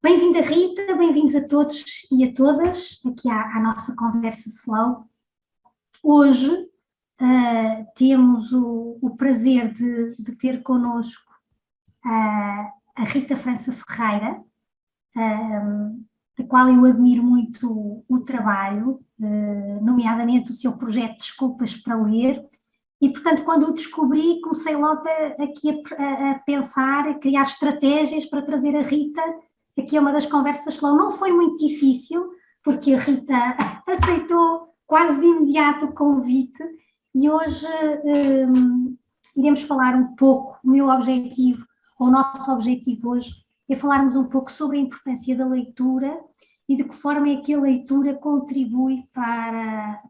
Bem-vinda, Rita, bem-vindos a todos e a todas aqui à nossa conversa Slow. Hoje temos o prazer de ter connosco a Rita França Ferreira, da qual eu admiro muito o trabalho, nomeadamente o seu projeto Desculpas para Ler, e portanto quando o descobri comecei logo aqui a pensar, a criar estratégias para trazer a Rita aqui a uma das conversas Slow. Não foi muito difícil, porque a Rita aceitou quase de imediato o convite e hoje iremos falar um pouco, o meu objetivo, ou o nosso objetivo hoje, é falarmos um pouco sobre a importância da leitura e de que forma é que a leitura contribui para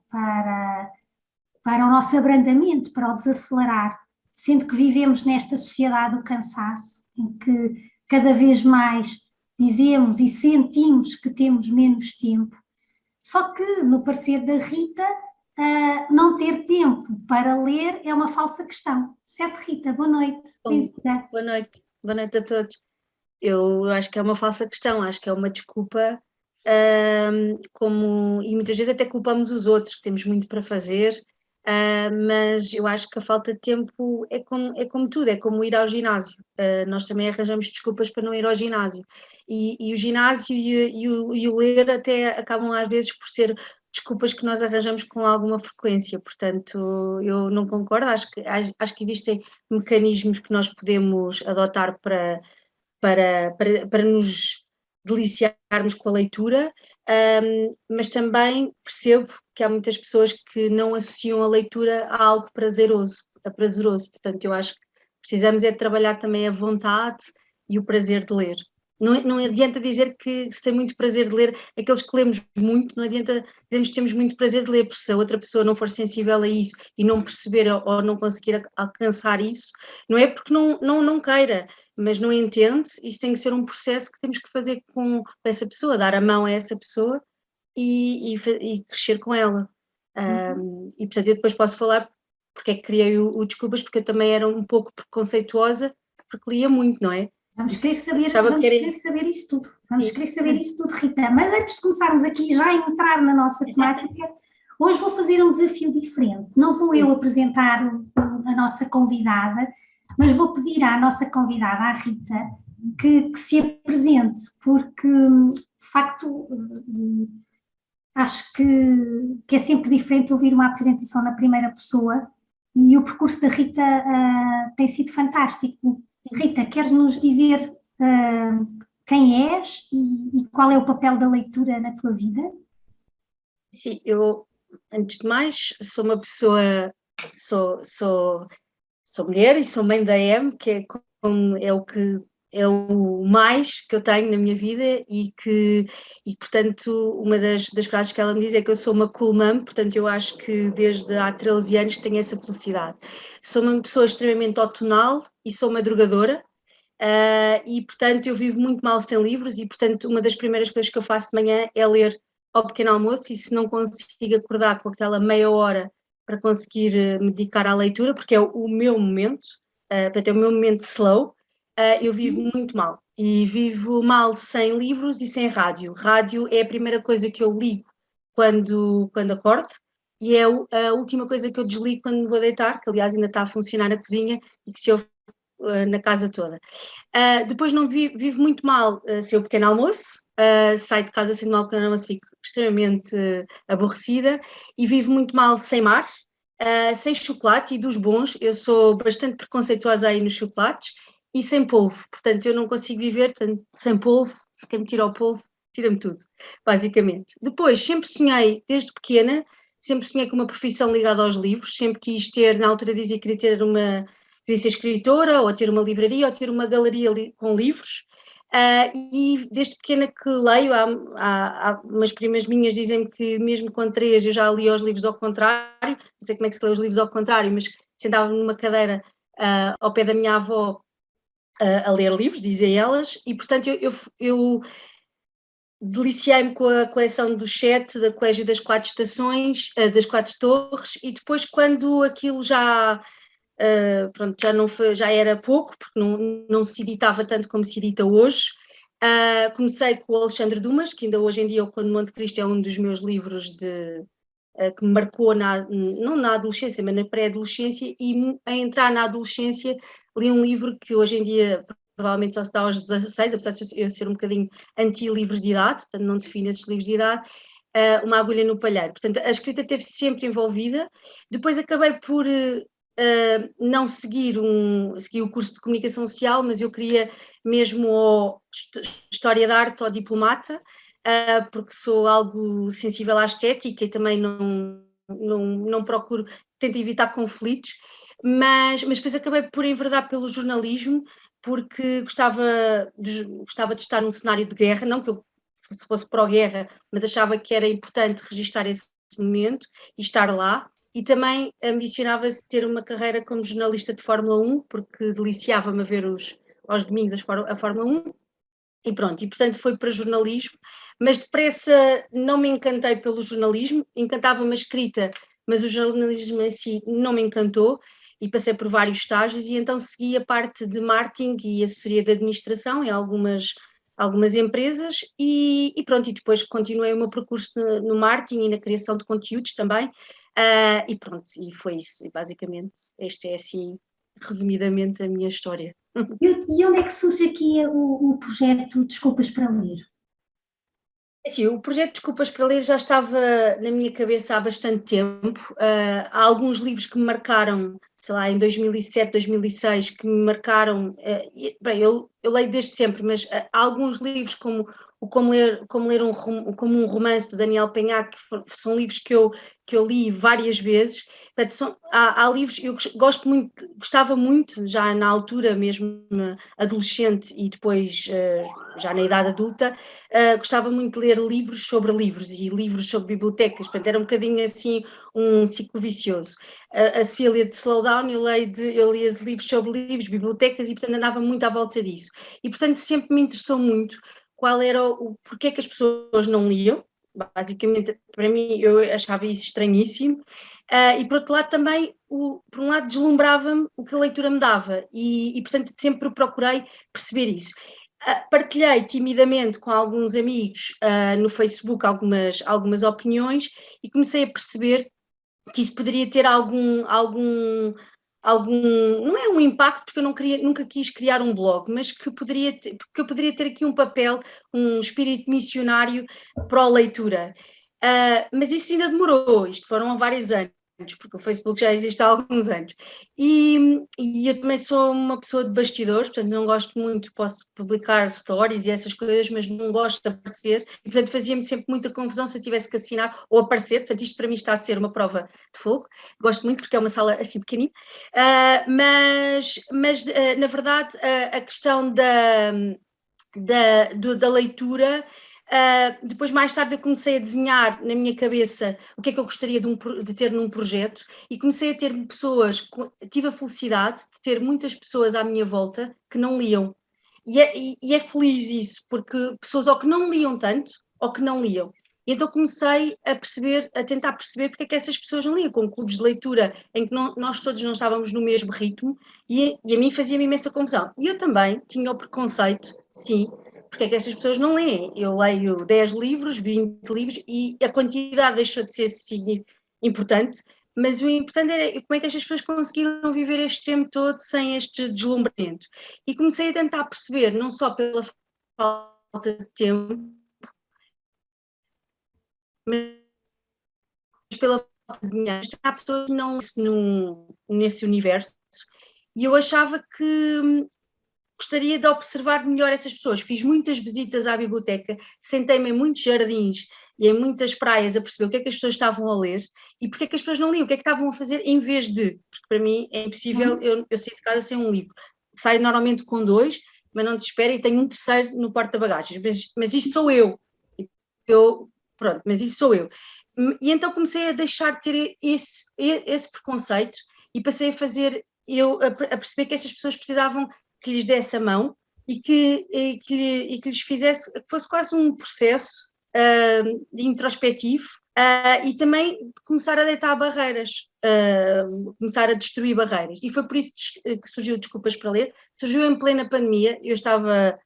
o nosso abrandamento, para o desacelerar, sendo que vivemos nesta sociedade do cansaço, em que cada vez mais dizemos e sentimos que temos menos tempo. Só que, no parecer da Rita, não ter tempo para ler é uma falsa questão. Certo, Rita? Boa noite. Boa noite a todos. Eu acho que é uma falsa questão, acho que é uma desculpa, e muitas vezes até culpamos os outros, que temos muito para fazer, mas eu acho que a falta de tempo é como tudo, é como ir ao ginásio. Nós também arranjamos desculpas para não ir ao ginásio. E o ginásio e o ler até acabam às vezes por ser desculpas que nós arranjamos com alguma frequência, portanto eu não concordo, acho que existem mecanismos que nós podemos adotar para nos deliciarmos com a leitura, mas também percebo que há muitas pessoas que não associam a leitura a algo prazeroso, portanto eu acho que precisamos é de trabalhar também a vontade e o prazer de ler. Não adianta dizer que se tem muito prazer de ler, aqueles que lemos muito, não adianta dizermos que temos muito prazer de ler, porque se a outra pessoa não for sensível a isso e não perceber ou não conseguir alcançar isso, não é porque não queira, mas não entende. Isso tem que ser um processo que temos que fazer com essa pessoa, dar a mão a essa pessoa e crescer com ela. E portanto eu depois posso falar porque é que criei o Desculpas, porque eu também era um pouco preconceituosa, porque lia muito, não é? Vamos querer saber isso tudo. Vamos querer saber isso tudo, Rita. Mas antes de começarmos aqui já a entrar na nossa temática, hoje vou fazer um desafio diferente. Não vou eu apresentar a nossa convidada, mas vou pedir à nossa convidada, à Rita, que se apresente, porque de facto acho que é sempre diferente ouvir uma apresentação na primeira pessoa e o percurso da Rita tem sido fantástico. Rita, queres nos dizer quem és e qual é o papel da leitura na tua vida? Sim, eu, antes de mais, sou uma pessoa, sou mulher e sou mãe da M, que é o que é o mais que eu tenho na minha vida e portanto, uma das frases que ela me diz é que eu sou uma cool mom, portanto, eu acho que desde há 13 anos tenho essa felicidade. Sou uma pessoa extremamente autonal e sou madrugadora, e portanto, eu vivo muito mal sem livros e, portanto, uma das primeiras coisas que eu faço de manhã é ler ao pequeno almoço e se não consigo acordar com aquela meia hora para conseguir me dedicar à leitura, porque é o meu momento, portanto, é o meu momento slow, eu vivo muito mal. E vivo mal sem livros e sem rádio. Rádio é a primeira coisa que eu ligo quando acordo e é a última coisa que eu desligo quando me vou deitar, que aliás ainda está a funcionar na cozinha e que se ouve na casa toda. Depois não vivo muito mal sem o pequeno almoço, saio de casa sem tomar o pequeno almoço, fico extremamente aborrecida e vivo muito mal sem mar, sem chocolate e dos bons, eu sou bastante preconceituosa aí nos chocolates e sem polvo, portanto eu não consigo viver, portanto, sem polvo, se quem me tira o polvo, tira-me tudo, basicamente. Depois, sempre sonhei, desde pequena, sempre sonhei com uma profissão ligada aos livros, sempre quis ter, na altura dizia que queria ser escritora, ou ter uma livraria, ou ter uma galeria com livros, e desde pequena que leio, há umas primas minhas dizem-me que mesmo com 3 eu já li os livros ao contrário, não sei como é que se lê os livros ao contrário, mas sentava numa cadeira ao pé da minha avó a ler livros, dizem elas, e portanto eu deliciei-me com a coleção do Sete, da Colégio das Quatro Estações, das Quatro Torres, e depois quando aquilo pronto, já era pouco, porque não se editava tanto como se edita hoje, Comecei com o Alexandre Dumas, que ainda hoje em dia, o Conde de Monte Cristo, é um dos meus livros que me marcou, não na adolescência, mas na pré-adolescência, e a entrar na adolescência li um livro que hoje em dia provavelmente só se dá aos 16, apesar de eu ser um bocadinho anti-livros de idade, portanto não defino esses livros de idade, Uma Agulha no Palheiro. Portanto, a escrita esteve sempre envolvida. Depois acabei por não seguir o curso de Comunicação Social, mas eu queria mesmo História da Arte ou Diplomata, porque sou algo sensível à estética e também não procuro, tento evitar conflitos, mas depois acabei por enverdar pelo jornalismo, porque gostava de estar num cenário de guerra, não que eu fosse pró-guerra, mas achava que era importante registar esse momento e estar lá. E também ambicionava ter uma carreira como jornalista de Fórmula 1, porque deliciava-me a ver aos domingos a Fórmula 1, e pronto, e portanto foi para jornalismo, mas depressa não me encantei pelo jornalismo, encantava-me a escrita, mas o jornalismo em si não me encantou, e passei por vários estágios, e então segui a parte de marketing e assessoria de administração em algumas empresas, e pronto, e depois continuei o meu percurso no marketing e na criação de conteúdos também, e pronto, e foi isso, e basicamente esta é assim, resumidamente, a minha história. E onde é que surge aqui o projeto Desculpas para Ler? Assim, o projeto Desculpas para Ler já estava na minha cabeça há bastante tempo. Há alguns livros que me marcaram, sei lá, em 2007, 2006, que me marcaram. Bem, eu leio desde sempre, mas há alguns livros como Como Ler um Romance, de Daniel Penhac, que são livros que eu li várias vezes. Portanto, há livros, eu gostava muito, já na altura mesmo adolescente e depois já na idade adulta, gostava muito de ler livros sobre livros e livros sobre bibliotecas, portanto era um bocadinho assim um ciclo vicioso. A Sofia lia de Slowdown, eu lia de livros sobre livros, bibliotecas, e portanto andava muito à volta disso. E portanto sempre me interessou muito qual era porquê que as pessoas não liam. Basicamente, para mim, eu achava isso estranhíssimo, e por outro lado também, por um lado deslumbrava-me o que a leitura me dava, e portanto sempre procurei perceber isso. Partilhei timidamente com alguns amigos no Facebook algumas opiniões, e comecei a perceber que isso poderia ter algum não é um impacto, porque eu nunca quis criar um blog, mas porque eu poderia ter aqui um papel, um espírito missionário para a leitura. Mas isso ainda demorou, isto foram vários anos, porque o Facebook já existe há alguns anos. E eu também sou uma pessoa de bastidores, portanto não gosto muito, posso publicar stories e essas coisas, mas não gosto de aparecer, e portanto fazia-me sempre muita confusão se eu tivesse que assinar ou aparecer, portanto isto para mim está a ser uma prova de fogo, gosto muito porque é uma sala assim pequenina, mas na verdade a questão da leitura. Depois, mais tarde, eu comecei a desenhar na minha cabeça o que é que eu gostaria de ter num projeto, e comecei a ter pessoas, tive a felicidade de ter muitas pessoas à minha volta que não liam, e é feliz isso, porque pessoas ou que não liam tanto, ou que não liam. E então comecei a tentar perceber porque é que essas pessoas não liam, com clubes de leitura em que nós todos não estávamos no mesmo ritmo, e a mim fazia-me imensa confusão. E eu também tinha o preconceito, sim, porque é que estas pessoas não leem? Eu leio 10 livros, 20 livros, e a quantidade deixou de ser importante, mas o importante era como é que estas pessoas conseguiram viver este tempo todo sem este deslumbramento. E comecei a tentar perceber, não só pela falta de tempo, mas pela falta de dinheiro. Há pessoas que não nesse universo, e eu achava que gostaria de observar melhor essas pessoas. Fiz muitas visitas à biblioteca, sentei-me em muitos jardins e em muitas praias a perceber o que é que as pessoas estavam a ler e porque é que as pessoas não liam, o que é que estavam a fazer em vez de, porque para mim é impossível eu sair de casa sem um livro. Saio normalmente com 2, mas não desespero, e tenho um terceiro no porta-bagagens, mas isso sou eu. Pronto, mas isso sou eu. E então comecei a deixar de ter esse preconceito, e passei a perceber que essas pessoas precisavam que lhes desse a mão, e que lhes fizesse, que fosse quase um processo introspectivo, e também começar a deitar barreiras, começar a destruir barreiras. E foi por isso que surgiu Desculpas para Ler. Surgiu em plena pandemia. Eu estava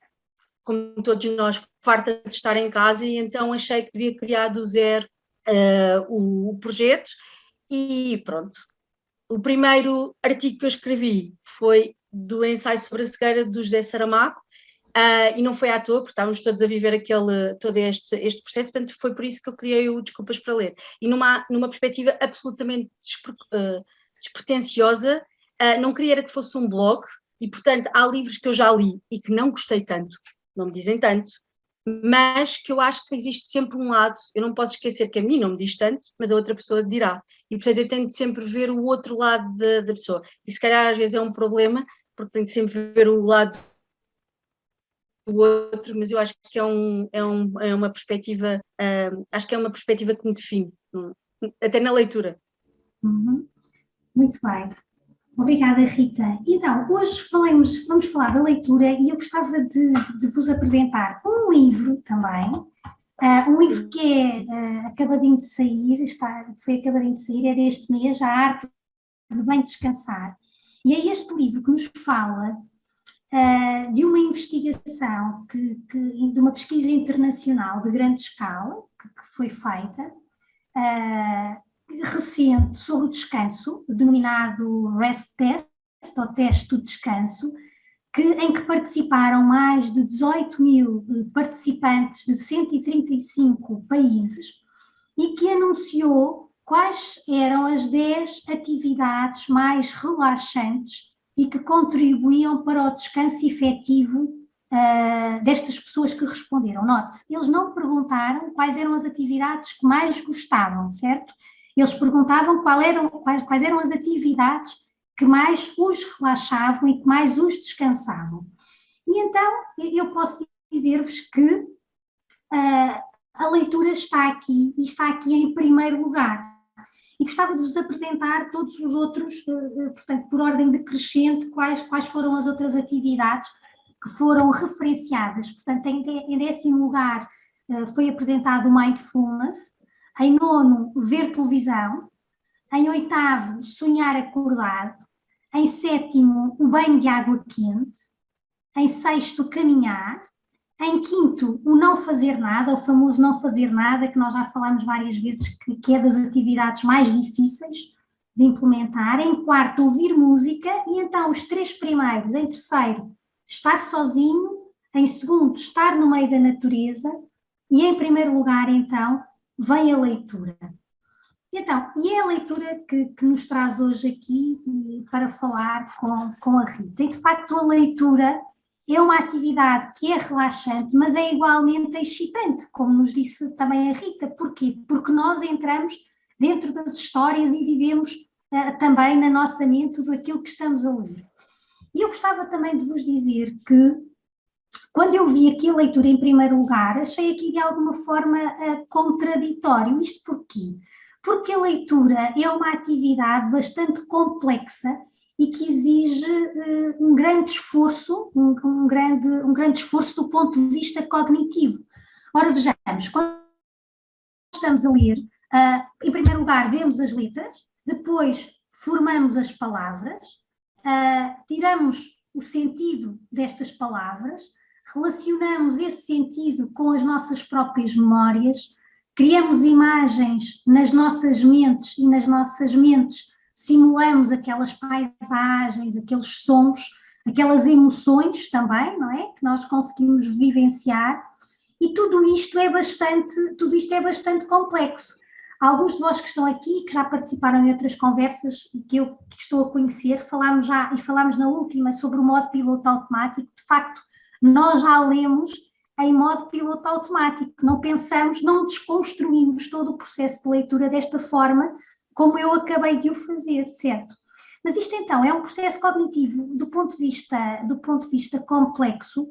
como todos nós, farta de estar em casa, e então achei que devia criar do zero o projeto, e pronto. O primeiro artigo que eu escrevi foi do ensaio sobre a cegueira do José Saramago, e não foi à toa, porque estávamos todos a viver todo este processo, portanto foi por isso que eu criei o Desculpas para Ler. E numa perspectiva absolutamente despretensiosa, não queria que fosse um blog, e portanto há livros que eu já li e que não gostei tanto, não me dizem tanto, mas que eu acho que existe sempre um lado, eu não posso esquecer que a mim não me diz tanto, mas a outra pessoa dirá, e portanto eu tento sempre ver o outro lado da pessoa, e se calhar às vezes é um problema, porque tenho sempre ver o lado do outro, mas eu acho que é uma perspectiva, acho que é uma perspectiva que me define, até na leitura. Muito bem. Obrigada, Rita. Então, hoje vamos falar da leitura, e eu gostava de vos apresentar um livro também, um livro que é acabadinho de sair, foi acabadinho de sair, é deste mês, A Arte de Bem Descansar, e é este livro que nos fala de uma investigação, de uma pesquisa internacional de grande escala, que foi feita, recente, sobre o descanso, denominado REST Test, ou teste do descanso, em que participaram mais de 18 mil participantes de 135 países, e que anunciou quais eram as 10 atividades mais relaxantes e que contribuíam para o descanso efetivo destas pessoas que responderam. Note-se, eles não perguntaram quais eram as atividades que mais gostavam, certo? Eles perguntavam quais eram as atividades que mais os relaxavam e que mais os descansavam. E então eu posso dizer-vos que a leitura está aqui, e está aqui em primeiro lugar. E gostava de vos apresentar todos os outros, portanto, por ordem decrescente, quais foram as outras atividades que foram referenciadas. Portanto, em 10º lugar foi apresentado o Mindfulness, em 9º, ver televisão, em 8º, sonhar acordado, em 7º, o banho de água quente, em 6º, caminhar, em 5º, o não fazer nada, o famoso não fazer nada, que nós já falámos várias vezes, que é das atividades mais difíceis de implementar, em 4º, ouvir música, e então os 3 primeiros, em 3º, estar sozinho, em 2º, estar no meio da natureza, e em primeiro lugar, então, vem a leitura. Então, e é a leitura que nos traz hoje aqui para falar com a Rita. E de facto a leitura é uma atividade que é relaxante, mas é igualmente excitante, como nos disse também a Rita. Porquê? Porque nós entramos dentro das histórias e vivemos também na nossa mente tudo aquilo que estamos a ler. E eu gostava também de vos dizer que, quando eu vi aqui a leitura em primeiro lugar, achei aqui de alguma forma contraditório. Isto porquê? Porque a leitura é uma atividade bastante complexa e que exige um grande esforço, um grande esforço do ponto de vista cognitivo. Ora, vejamos, quando estamos a ler, em primeiro lugar vemos as letras, depois formamos as palavras, tiramos o sentido destas palavras, relacionamos esse sentido com as nossas próprias memórias, criamos imagens nas nossas mentes, e nas nossas mentes simulamos aquelas paisagens, aqueles sons, aquelas emoções também, não é? Que nós conseguimos vivenciar, e tudo isto é bastante complexo. Alguns de vós que estão aqui, que já participaram em outras conversas que estou a conhecer, falámos na última sobre o modo piloto automático. De facto, nós já lemos em modo piloto automático, não pensamos, não desconstruímos todo o processo de leitura desta forma, como eu acabei de o fazer, certo? Mas isto então é um processo cognitivo do ponto de vista complexo,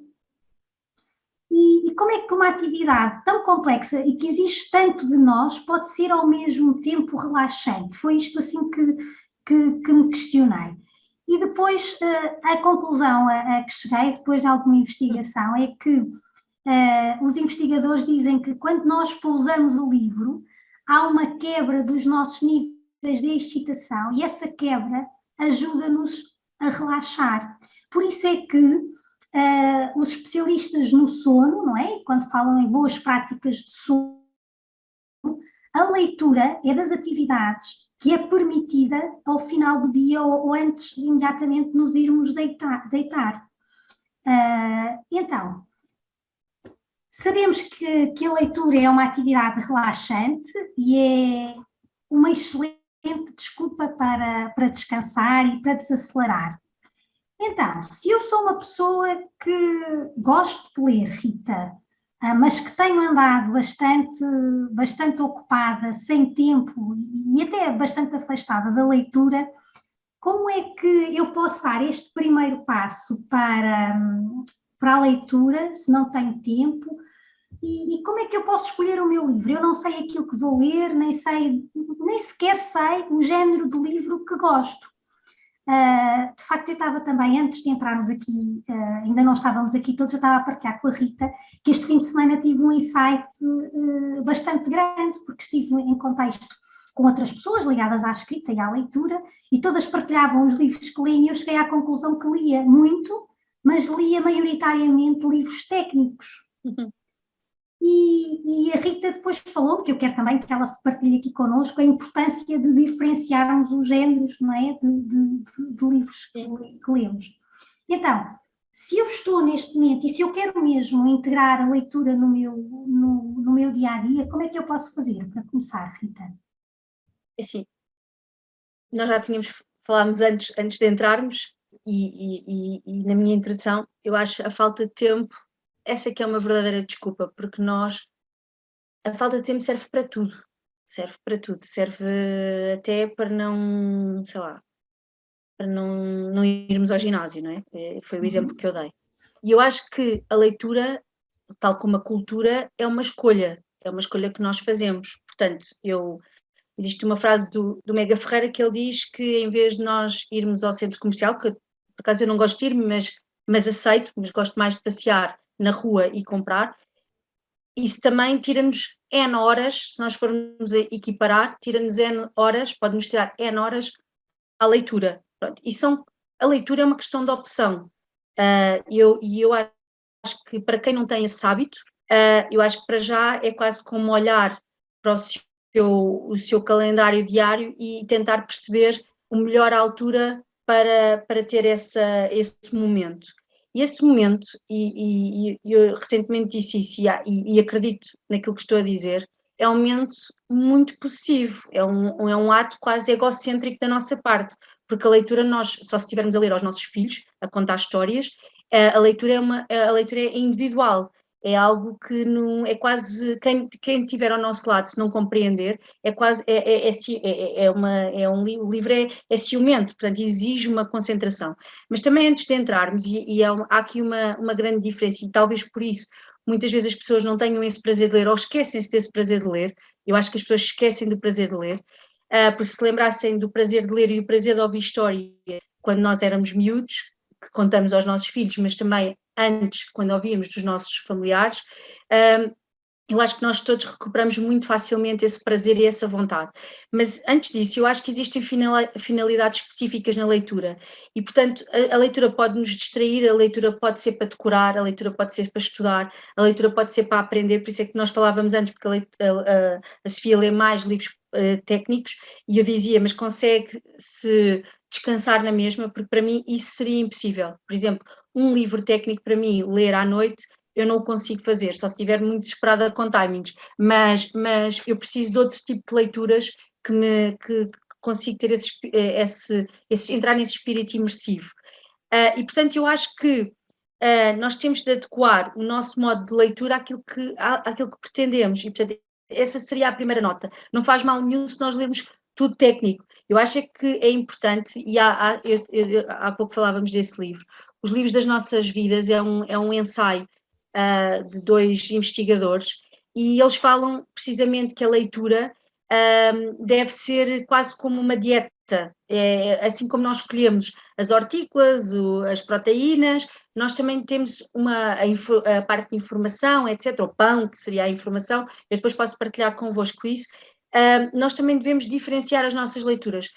e como é que uma atividade tão complexa e que exige tanto de nós pode ser ao mesmo tempo relaxante? Foi isto assim que me questionei. E depois a conclusão a que cheguei, depois de alguma investigação, é que os investigadores dizem que quando nós pousamos o livro, há uma quebra dos nossos níveis de excitação, e essa quebra ajuda-nos a relaxar. Por isso é que os especialistas no sono, não é? Quando falam em boas práticas de sono, a leitura é das atividades que é permitida ao final do dia ou antes de imediatamente nos irmos deitar. Então, sabemos que a leitura é uma atividade relaxante e é uma excelente desculpa para descansar e para desacelerar. Então, se eu sou uma pessoa que gosto de ler, Rita, mas que tenho andado bastante ocupada, sem tempo e até bastante afastada da leitura, como é que eu posso dar este primeiro passo para a leitura, se não tenho tempo? E como é que eu posso escolher o meu livro? Eu não sei aquilo que vou ler, nem sequer sei o género de livro que gosto. De facto, eu estava também, antes de entrarmos aqui, ainda não estávamos aqui todos, eu estava a partilhar com a Rita que este fim de semana tive um insight bastante grande, porque estive em contexto com outras pessoas ligadas à escrita e à leitura, e todas partilhavam os livros que liam, e eu cheguei à conclusão que lia muito, mas lia maioritariamente livros técnicos. E a Rita depois falou, que eu quero também que ela partilhe aqui connosco, a importância de diferenciarmos os géneros, não é, de livros que lemos. Então, se eu estou neste momento e se eu quero mesmo integrar a leitura no meu dia-a-dia, como é que eu posso fazer para começar, Rita? Assim, nós já falámos antes de entrarmos e na minha introdução, eu acho a falta de tempo, essa que é uma verdadeira desculpa, porque a falta de tempo serve para tudo, serve até para não, sei lá, para não irmos ao ginásio, não é? Foi o exemplo que eu dei. E eu acho que a leitura, tal como a cultura, é uma escolha que nós fazemos. Portanto, existe uma frase do Mega Ferreira que ele diz que em vez de nós irmos ao centro comercial, que por acaso eu não gosto de ir, mas aceito, mas gosto mais de passear na rua e comprar, isso também tira-nos N horas, se nós formos a equiparar, tira-nos N horas, pode-nos tirar N horas à leitura. Pronto. A leitura é uma questão de opção. Eu acho que para quem não tem esse hábito, eu acho que para já é quase como olhar para o seu calendário diário e tentar perceber a melhor altura para ter esse momento. E esse momento, e eu recentemente disse isso e acredito naquilo que estou a dizer, é um momento muito possessivo, é um ato quase egocêntrico da nossa parte, porque a leitura só se estivermos a ler aos nossos filhos, a contar histórias, a leitura é individual, é algo que não, é quase, quem estiver ao nosso lado, se não compreender, é quase, o livro é ciumento, portanto exige uma concentração. Mas também antes de entrarmos, há aqui uma grande diferença, e talvez por isso muitas vezes as pessoas não tenham esse prazer de ler, ou esquecem-se desse prazer de ler. Eu acho que as pessoas esquecem do prazer de ler, porque se lembrassem do prazer de ler e o prazer de ouvir história quando nós éramos miúdos, que contamos aos nossos filhos, mas também antes, quando ouvíamos dos nossos familiares, eu acho que nós todos recuperamos muito facilmente esse prazer e essa vontade. Mas antes disso, eu acho que existem finalidades específicas na leitura e, portanto, a leitura pode nos distrair, a leitura pode ser para decorar, a leitura pode ser para estudar, a leitura pode ser para aprender, por isso é que nós falávamos antes, porque a Sofia lê mais livros técnicos e eu dizia, mas consegue-se descansar na mesma, porque para mim isso seria impossível. Por exemplo, um livro técnico para mim, ler à noite, eu não o consigo fazer, só se estiver muito desesperada com timings, mas eu preciso de outro tipo de leituras que consigo ter entrar nesse espírito imersivo. E portanto eu acho que nós temos de adequar o nosso modo de leitura àquilo que pretendemos, e portanto essa seria a primeira nota. Não faz mal nenhum se nós lermos tudo técnico. Eu acho que é importante, e há pouco falávamos desse livro, Os Livros das Nossas Vidas é um ensaio de dois investigadores, e eles falam precisamente que a leitura deve ser quase como uma dieta, assim como nós escolhemos as hortícolas, as proteínas, nós também temos a parte de informação, etc., o pão, que seria a informação, eu depois posso partilhar convosco isso. Nós também devemos diferenciar as nossas leituras.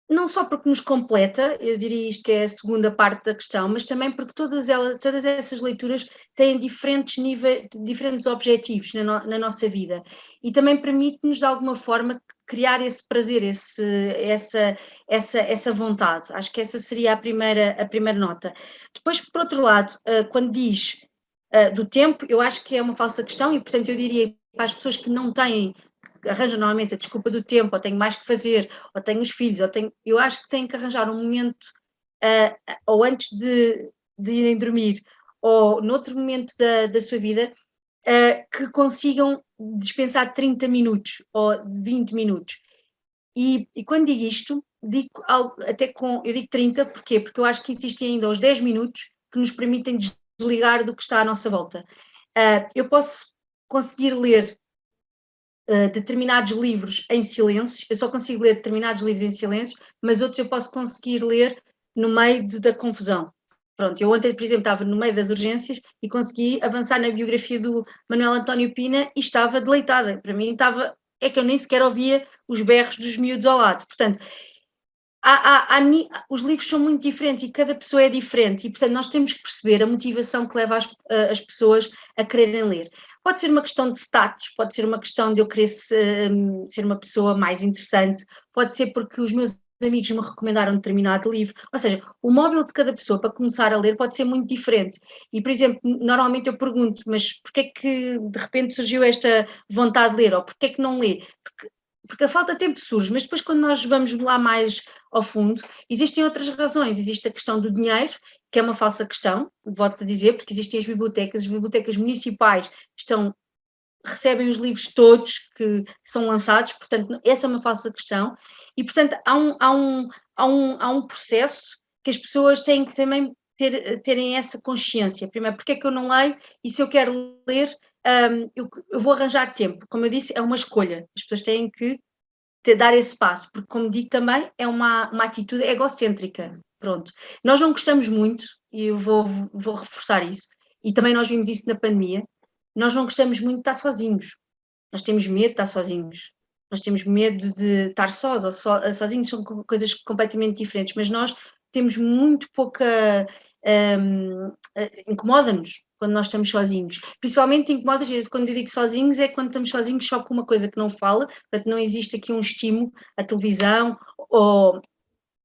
não só porque nos completa, eu diria isto que é a segunda parte da questão, mas também porque todas essas leituras têm diferentes níveis, diferentes objetivos na nossa vida, e também permite-nos de alguma forma criar esse prazer, essa vontade. Acho que essa seria a primeira nota. Depois, por outro lado, quando diz do tempo, eu acho que é uma falsa questão, e portanto eu diria para as pessoas que não têm, arranjam normalmente a desculpa do tempo, ou tenho mais que fazer, ou tenho os filhos, eu acho que têm que arranjar um momento, ou antes de irem dormir, ou noutro momento da sua vida, que consigam dispensar 30 minutos ou 20 minutos. E quando digo isto, digo algo, eu digo 30, porquê? Porque eu acho que existem ainda os 10 minutos que nos permitem desligar do que está à nossa volta. Eu posso conseguir ler determinados livros em silêncio, eu só consigo ler determinados livros em silêncio, mas outros eu posso conseguir ler no meio da confusão. Pronto, eu ontem, por exemplo, estava no meio das urgências e consegui avançar na biografia do Manuel António Pina e estava deleitada. Para mim é que eu nem sequer ouvia os berros dos miúdos ao lado. Portanto, os livros são muito diferentes e cada pessoa é diferente, e portanto nós temos que perceber a motivação que leva as pessoas a quererem ler. Pode ser uma questão de status, pode ser uma questão de eu querer ser uma pessoa mais interessante, pode ser porque os meus amigos me recomendaram determinado livro, ou seja, o móvel de cada pessoa para começar a ler pode ser muito diferente. E, por exemplo, normalmente eu pergunto, mas porquê é que de repente surgiu esta vontade de ler, ou porquê é que não lê? Porque a falta de tempo surge, mas depois quando nós vamos lá mais ao fundo, existem outras razões. Existe a questão do dinheiro, que é uma falsa questão, volto a dizer, porque existem as bibliotecas municipais recebem os livros todos que são lançados, portanto, essa é uma falsa questão, e portanto há um processo que as pessoas têm que também terem essa consciência. Primeiro, porque é que eu não leio, e se eu quero ler, eu vou arranjar tempo. Como eu disse, é uma escolha, as pessoas têm que dar esse passo, porque como digo também, é uma atitude egocêntrica, pronto. Nós não gostamos muito, e eu vou reforçar isso, e também nós vimos isso na pandemia, nós não gostamos muito de estar sozinhos, nós temos medo de estar sozinhos, nós temos medo de estar sós, ou sozinhos são coisas completamente diferentes, mas nós temos muito pouca, incomoda-nos quando nós estamos sozinhos, principalmente incomoda, quando eu digo sozinhos, é quando estamos sozinhos só com uma coisa que não fala, portanto não existe aqui um estímulo, a televisão,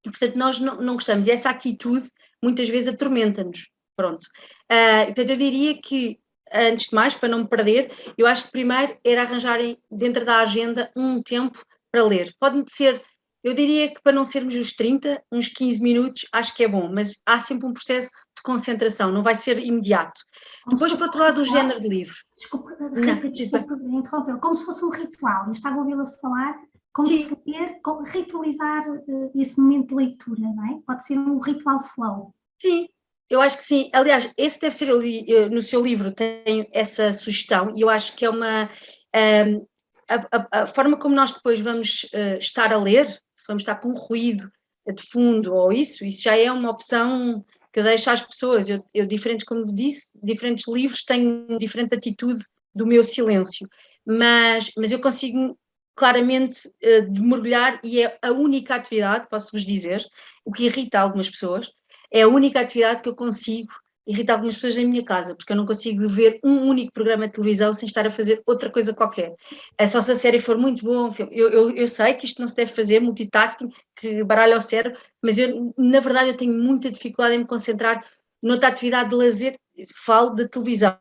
e portanto nós não gostamos, e essa atitude muitas vezes atormenta-nos, pronto. Portanto eu diria que, antes de mais, para não me perder, eu acho que primeiro era arranjarem dentro da agenda um tempo para ler, pode ser. Eu diria que para não sermos os 30, uns 15 minutos, acho que é bom, mas há sempre um processo de concentração, não vai ser imediato. Depois, por outro lado, o género de livro. Desculpa, Rita, desculpa interromper. Como se fosse um ritual. Eu estava a ouvi-la falar como Sim. se ler, ritualizar esse momento de leitura, não é? Pode ser um ritual slow. Sim, eu acho que sim. Aliás, esse deve ser, no seu livro tem essa sugestão, e eu acho que é uma... a forma como nós depois vamos estar a ler, se vamos estar com um ruído de fundo ou isso já é uma opção que eu deixo às pessoas. Eu diferentes, como disse, diferentes livros têm diferente atitude do meu silêncio, mas eu consigo claramente de mergulhar, e é a única atividade, posso-vos dizer, o que irrita algumas pessoas, é a única atividade que eu consigo irritar algumas pessoas na minha casa, porque eu não consigo ver um único programa de televisão sem estar a fazer outra coisa qualquer. É só se a série for muito boa, um filme. Eu sei que isto não se deve fazer, multitasking, que baralha o cérebro, mas na verdade, eu tenho muita dificuldade em me concentrar noutra atividade de lazer, falo de televisão.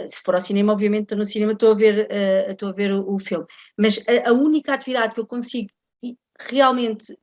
Se for ao cinema, obviamente estou no cinema, estou a ver o filme. Mas a única atividade que eu consigo realmente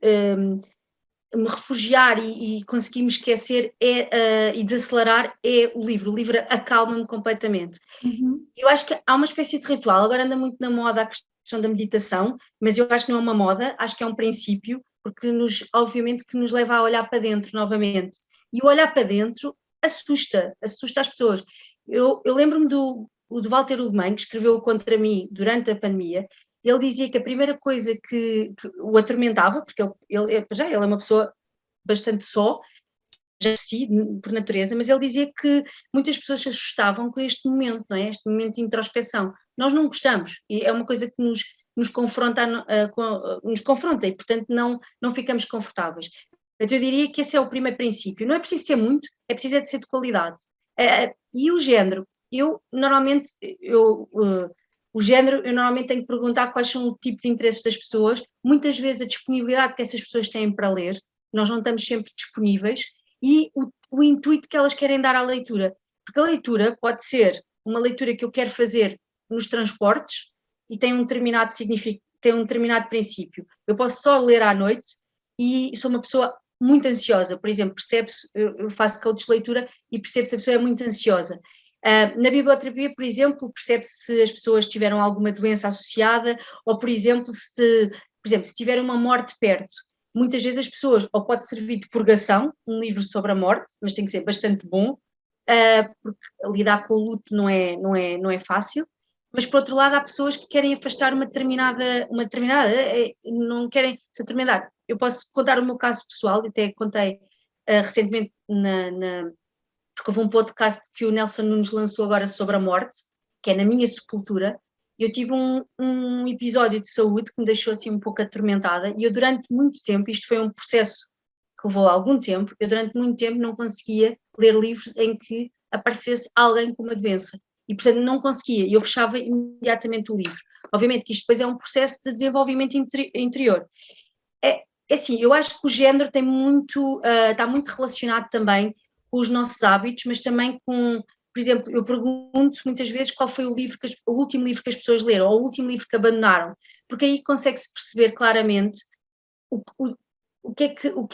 me refugiar e conseguir me esquecer e desacelerar é o livro. O livro acalma-me completamente. Uhum. Eu acho que há uma espécie de ritual, agora anda muito na moda a questão da meditação, mas eu acho que não é uma moda, acho que é um princípio, porque obviamente que nos leva a olhar para dentro novamente. E o olhar para dentro assusta as pessoas. Eu lembro-me do Walter Ugumem, que escreveu Contra Mim durante a pandemia. Ele dizia que a primeira coisa que o atormentava, porque ele é uma pessoa bastante só, já si, por natureza, mas ele dizia que muitas pessoas se assustavam com este momento, não é? Este momento de introspeção. Nós não gostamos, e é uma coisa que nos nos confronta, nos confronta e, portanto, não ficamos confortáveis. Então, eu diria que esse é o primeiro princípio. Não é preciso ser muito, é preciso ser de qualidade. E o género? O género, eu normalmente tenho que perguntar quais são o tipo de interesses das pessoas, muitas vezes a disponibilidade que essas pessoas têm para ler, nós não estamos sempre disponíveis, e o intuito que elas querem dar à leitura. Porque a leitura pode ser uma leitura que eu quero fazer nos transportes e tem um determinado significado, tem um determinado princípio. Eu posso só ler à noite e sou uma pessoa muito ansiosa, por exemplo, percebe-se, eu faço coach de leitura e percebo se a pessoa é muito ansiosa. Na biblioterapia, por exemplo, percebe-se se as pessoas tiveram alguma doença associada ou, por exemplo, se tiver uma morte perto. Muitas vezes as pessoas, ou pode servir de purgação, um livro sobre a morte, mas tem que ser bastante bom, porque lidar com o luto não é fácil, mas por outro lado há pessoas que querem afastar uma determinada não querem se atormentar. Eu posso contar o meu caso pessoal, até contei recentemente porque houve um podcast que o Nelson Nunes lançou agora sobre a morte, que é Na Minha Sepultura. Eu tive um episódio de saúde que me deixou assim um pouco atormentada e eu durante muito tempo, isto foi um processo que levou algum tempo, eu durante muito tempo não conseguia ler livros em que aparecesse alguém com uma doença e portanto não conseguia, e eu fechava imediatamente o livro. Obviamente que isto depois é um processo de desenvolvimento interior. É assim, eu acho que o género tem muito, está muito relacionado também com os nossos hábitos, mas também com, por exemplo, eu pergunto muitas vezes qual foi o último livro que as pessoas leram, ou o último livro que abandonaram, porque aí consegue-se perceber claramente o que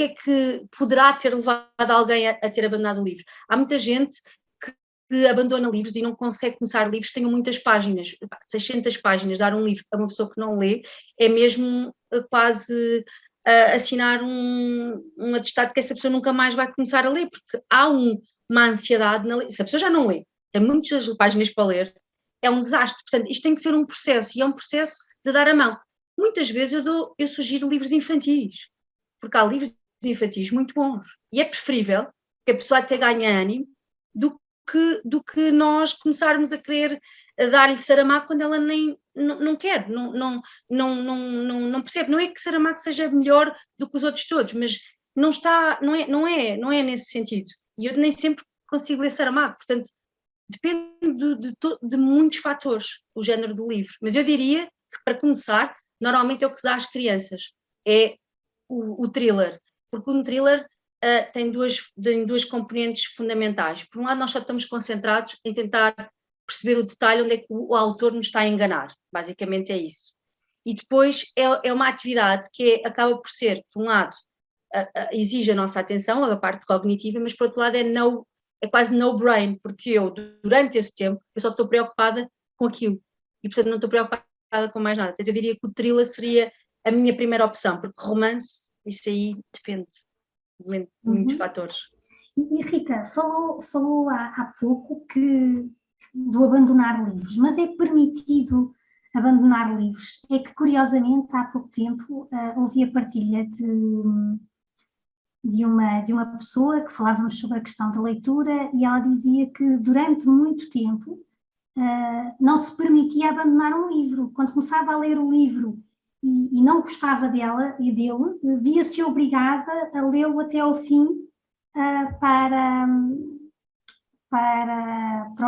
é que poderá ter levado alguém a ter abandonado o livro. Há muita gente que abandona livros e não consegue começar livros que tenham muitas páginas, 600 páginas, dar um livro a uma pessoa que não lê, é mesmo quase assinar um atestado que essa pessoa nunca mais vai começar a ler, porque há uma ansiedade na leitura. Se a pessoa já não lê, tem muitas páginas para ler, é um desastre. Portanto, isto tem que ser um processo, e é um processo de dar a mão. Muitas vezes eu sugiro livros infantis, porque há livros infantis muito bons, e é preferível que a pessoa até ganhe ânimo do que nós começarmos a querer dar-lhe Saramago quando ela nem não quer, não percebe. Não é que Saramago seja melhor do que os outros todos, mas não é nesse sentido. E eu nem sempre consigo ler Saramago, portanto, depende de muitos fatores, o género do livro. Mas eu diria que, para começar, normalmente é o que se dá às crianças, é o thriller, porque um thriller tem duas componentes fundamentais. Por um lado, nós só estamos concentrados em tentar perceber o detalhe onde é que o autor nos está a enganar. Basicamente é isso. E depois é uma atividade que acaba por ser, por um lado, exige a nossa atenção, a parte cognitiva, mas por outro lado é quase no-brain, porque eu, durante esse tempo, eu só estou preocupada com aquilo. E, portanto, não estou preocupada com mais nada. Portanto, eu diria que o thriller seria a minha primeira opção, porque romance, isso aí depende de muitos fatores. E Rita, falou há pouco do abandonar livros, mas é permitido abandonar livros? É que, curiosamente, há pouco tempo ouvi a partilha de uma pessoa que falávamos sobre a questão da leitura e ela dizia que durante muito tempo não se permitia abandonar um livro. Quando começava a ler o livro e não gostava dele, via-se obrigada a lê-lo até ao fim para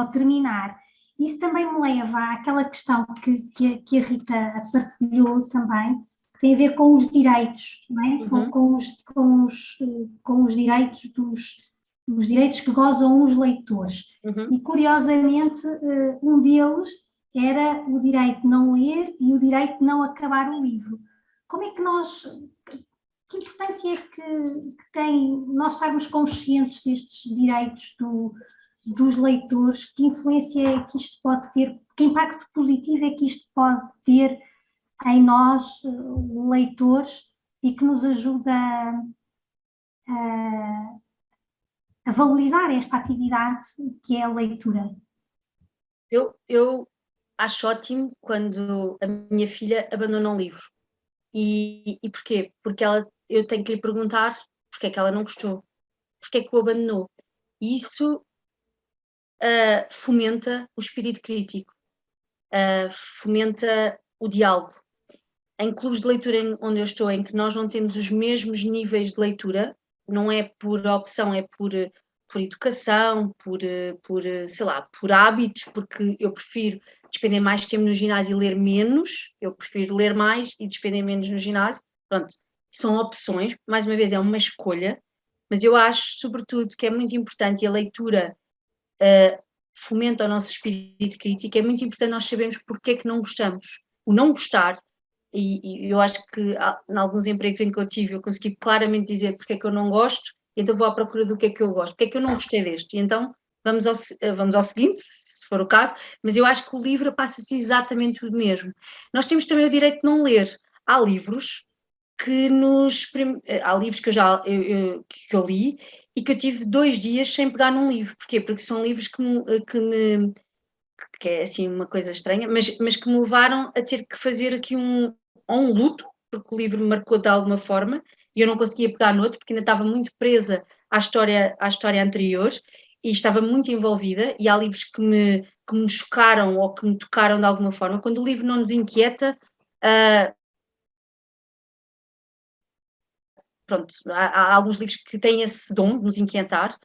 o terminar. Isso também me leva àquela questão que a Rita partilhou também, que tem a ver com os direitos, não é? Com os direitos os direitos que gozam os leitores. E, curiosamente, um deles era o direito de não ler e o direito de não acabar o livro. Como é que que importância é que tem nós estarmos conscientes destes direitos dos leitores? Que influência é que isto pode ter? Que impacto positivo é que isto pode ter em nós, leitores, e que nos ajuda a valorizar esta atividade que é a leitura? Eu acho ótimo quando a minha filha abandona um livro. E porquê? Porque eu tenho que lhe perguntar porque é que ela não gostou, porque é que o abandonou. E isso fomenta o espírito crítico, fomenta o diálogo. em clubes de leitura onde eu estou, em que nós não temos os mesmos níveis de leitura, não é por opção, é por educação, sei lá, por hábitos, porque eu prefiro despender mais tempo no ginásio e ler menos, eu prefiro ler mais e despender menos no ginásio. Pronto, são opções, mais uma vez é uma escolha, mas eu acho, sobretudo, que é muito importante, e a leitura fomenta o nosso espírito crítico, é muito importante nós sabermos porque é que não gostamos. O não gostar, e eu acho que em alguns empregos em que eu tive, eu consegui claramente dizer porque é que eu não gosto, e então vou à procura do que é que eu gosto, porque é que eu não gostei deste, e então vamos ao seguinte, se for o caso, mas eu acho que o livro passa-se exatamente o mesmo. Nós temos também o direito de não ler. Há livros que há livros que eu li e que eu tive 2 dias sem pegar num livro. Porquê? Porque são livros que é assim uma coisa estranha, mas que me levaram a ter que fazer aqui um luto, porque o livro me marcou de alguma forma e eu não conseguia pegar no outro, porque ainda estava muito presa à história anterior e estava muito envolvida, e há livros que me chocaram ou que me tocaram de alguma forma. Quando o livro não nos inquieta, pronto, há alguns livros que têm esse dom de nos inquietar,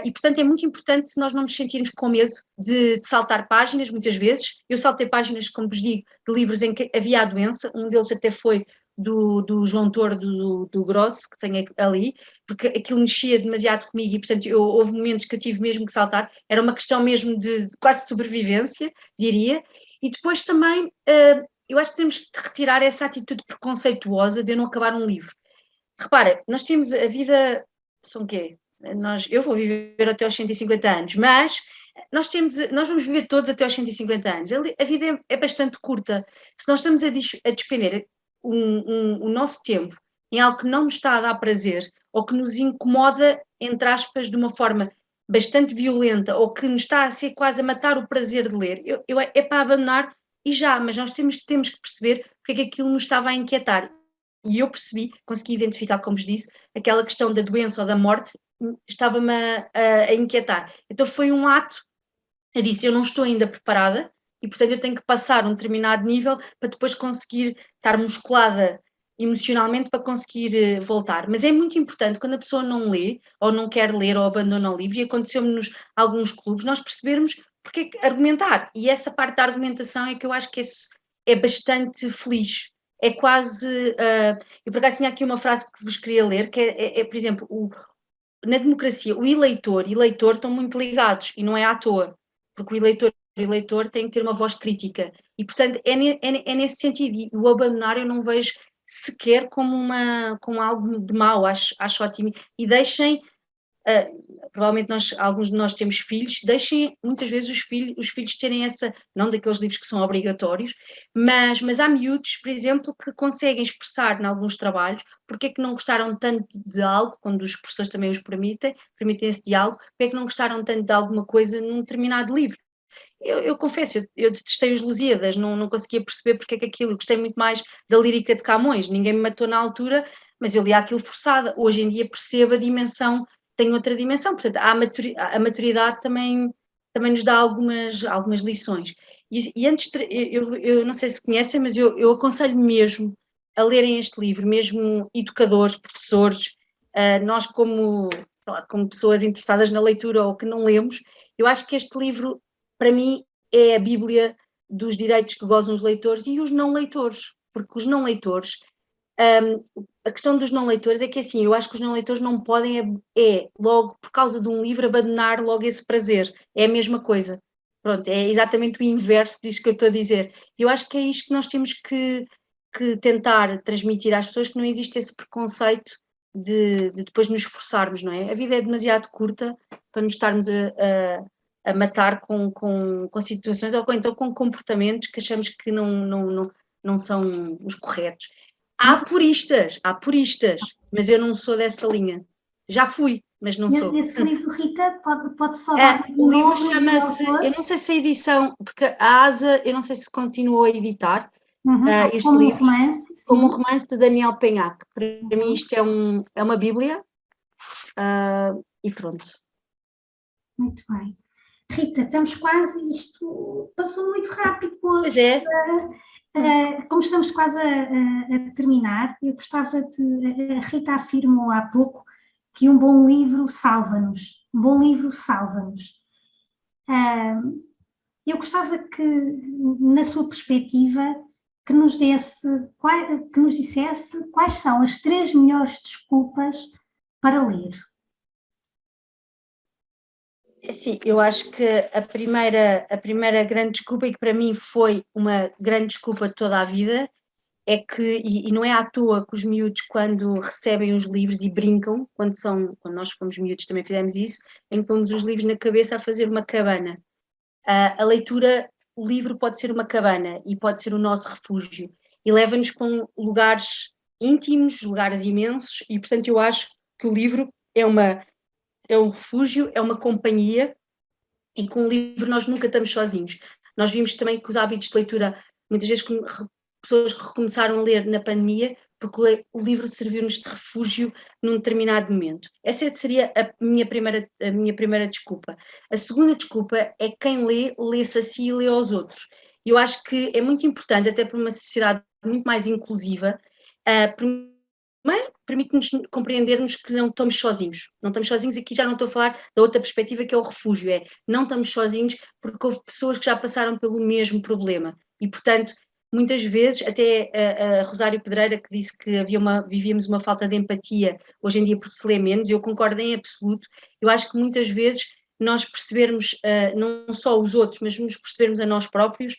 e portanto é muito importante se nós não nos sentirmos com medo de saltar páginas, muitas vezes. Eu saltei páginas, como vos digo, de livros em que havia a doença, um deles até foi do João Tordo do Grosso, que tenho ali, porque aquilo mexia demasiado comigo e portanto houve momentos que eu tive mesmo que saltar, era uma questão mesmo de quase sobrevivência, diria, e depois também eu acho que temos de retirar essa atitude preconceituosa de eu não acabar um livro. Repara, nós temos a vida, são o quê? Eu vou viver até aos 150 anos, mas nós vamos viver todos até aos 150 anos. A vida é bastante curta. Se nós estamos a despender o nosso tempo em algo que não nos está a dar prazer, ou que nos incomoda, entre aspas, de uma forma bastante violenta, ou que nos está a ser quase a matar o prazer de ler, é para abandonar e já, mas nós temos que perceber porque é que aquilo nos estava a inquietar. E eu consegui identificar, como vos disse, aquela questão da doença ou da morte estava-me a inquietar. Então foi um ato, eu disse, eu não estou ainda preparada e, portanto, eu tenho que passar um determinado nível para depois conseguir estar musculada emocionalmente para conseguir voltar. Mas é muito importante, quando a pessoa não lê, ou não quer ler, ou abandona o livro, e aconteceu-me alguns clubes, nós percebermos porque é que argumentar. E essa parte da argumentação é que eu acho que é bastante feliz. É quase. Eu por acaso tinha aqui uma frase que vos queria ler, que por exemplo, na democracia, o eleitor e eleitor estão muito ligados, e não é à toa, porque o eleitor tem que ter uma voz crítica. E, portanto, é nesse sentido. E o abandonar eu não vejo sequer como algo de mau, acho ótimo. E deixem. Provavelmente alguns de nós temos filhos, deixem muitas vezes os filhos terem essa, não daqueles livros que são obrigatórios, mas há miúdos, por exemplo, que conseguem expressar em alguns trabalhos porque é que não gostaram tanto de algo, quando os professores também os permitem esse diálogo, porque é que não gostaram tanto de alguma coisa num determinado livro. Eu confesso, eu detestei os Lusíadas, não conseguia perceber porque é que aquilo, eu gostei muito mais da lírica de Camões, ninguém me matou na altura, mas eu li aquilo forçada. Hoje em dia percebo a dimensão, tem outra dimensão, portanto a maturidade também nos dá algumas lições. E antes, eu não sei se conhecem, mas eu aconselho mesmo a lerem este livro, mesmo educadores, professores, nós como, sei lá, como pessoas interessadas na leitura ou que não lemos, eu acho que este livro, para mim, é a Bíblia dos direitos que gozam os leitores e os não leitores, porque os não leitores, a questão dos não leitores é que assim, eu acho que os não leitores não podem, logo, por causa de um livro, abandonar logo esse prazer, é a mesma coisa. Pronto, é exatamente o inverso disso que eu estou a dizer. Eu acho que é isto que nós temos que tentar transmitir às pessoas, que não existe esse preconceito de depois nos esforçarmos, não é? A vida é demasiado curta para nos estarmos a matar com situações ou então com comportamentos que achamos que não são os corretos. Há puristas, mas eu não sou dessa linha. Já fui, mas não sou. Esse livro, Rita, pode só dar o livro chama-se, eu não sei se a edição, porque a ASA, eu não sei se continuou a editar este como livro, um romance, como um romance de Daniel Penhac. Para mim isto é uma bíblia, e pronto. Muito bem. Rita, estamos quase, isto passou muito rápido hoje. Pois é. Como estamos quase a terminar, eu gostava de. A Rita afirmou há pouco que um bom livro salva-nos. Um bom livro salva-nos. Eu gostava que, na sua perspectiva, que nos dissesse quais são as 3 melhores desculpas para ler. Sim, eu acho que a primeira grande desculpa, e que para mim foi uma grande desculpa de toda a vida, é que, e não é à toa que os miúdos, quando recebem os livros e brincam, quando nós fomos miúdos também fizemos isso, em que pomos os livros na cabeça a fazer uma cabana. A leitura, o livro pode ser uma cabana e pode ser o nosso refúgio, e leva-nos para lugares íntimos, lugares imensos, e portanto eu acho que o livro é um refúgio, é uma companhia, e com o livro nós nunca estamos sozinhos. Nós vimos também que os hábitos de leitura, muitas vezes pessoas que recomeçaram a ler na pandemia, porque o livro serviu-nos de refúgio num determinado momento. Essa seria a minha primeira desculpa. A segunda desculpa é que quem lê-se a si e lê aos outros. Eu acho que é muito importante, até para uma sociedade muito mais inclusiva, primeiro, permite-nos compreendermos que não estamos sozinhos. Não estamos sozinhos, aqui já não estou a falar da outra perspectiva, que é o refúgio, não estamos sozinhos porque houve pessoas que já passaram pelo mesmo problema. E, portanto, muitas vezes, até a Rosário Pedreira, que disse que vivíamos uma falta de empatia hoje em dia porque se lê menos, eu concordo em absoluto. Eu acho que muitas vezes nós percebermos não só os outros, mas nos percebermos a nós próprios.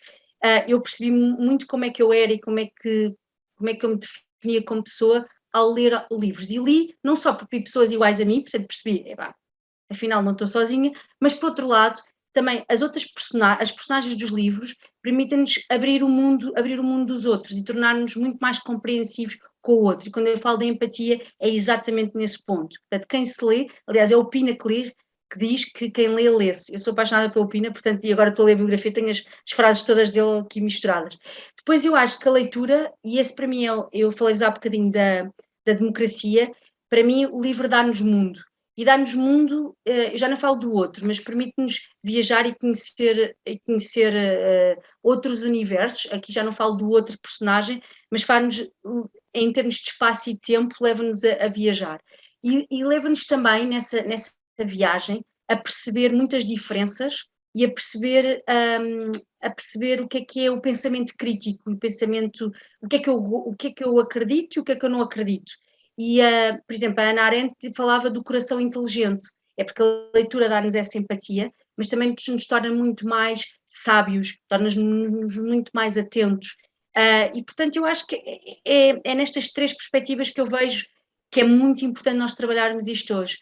Eu percebi muito como é que eu era e como é que eu me definia como pessoa ao ler livros. E li não só porque vi pessoas iguais a mim, portanto percebi, afinal não estou sozinha, mas por outro lado, também as personagens dos livros permitem-nos abrir o mundo dos outros e tornar-nos muito mais compreensivos com o outro. E quando eu falo da empatia, é exatamente nesse ponto. Portanto, quem se lê, aliás, é o Pina que diz que quem lê, lê-se. Eu sou apaixonada pelo Pina, portanto, e agora estou a ler a biografia, tenho as frases todas dele aqui misturadas. Depois eu acho que a leitura, e esse para mim eu falei-vos há bocadinho da democracia, para mim o livro dá-nos mundo. E dá-nos mundo, eu já não falo do outro, mas permite-nos viajar e conhecer outros universos. Aqui já não falo do outro personagem, mas faz-nos, em termos de espaço e tempo, leva-nos a viajar. E leva-nos também nessa viagem a perceber muitas diferenças e a perceber o que é o pensamento crítico, o que é que eu acredito e o que é que eu não acredito. E, por exemplo, a Hannah Arendt falava do coração inteligente, é porque a leitura dá-nos essa empatia, mas também nos torna muito mais sábios, torna-nos muito mais atentos. E, portanto, eu acho que é nestas 3 perspectivas que eu vejo que é muito importante nós trabalharmos isto hoje.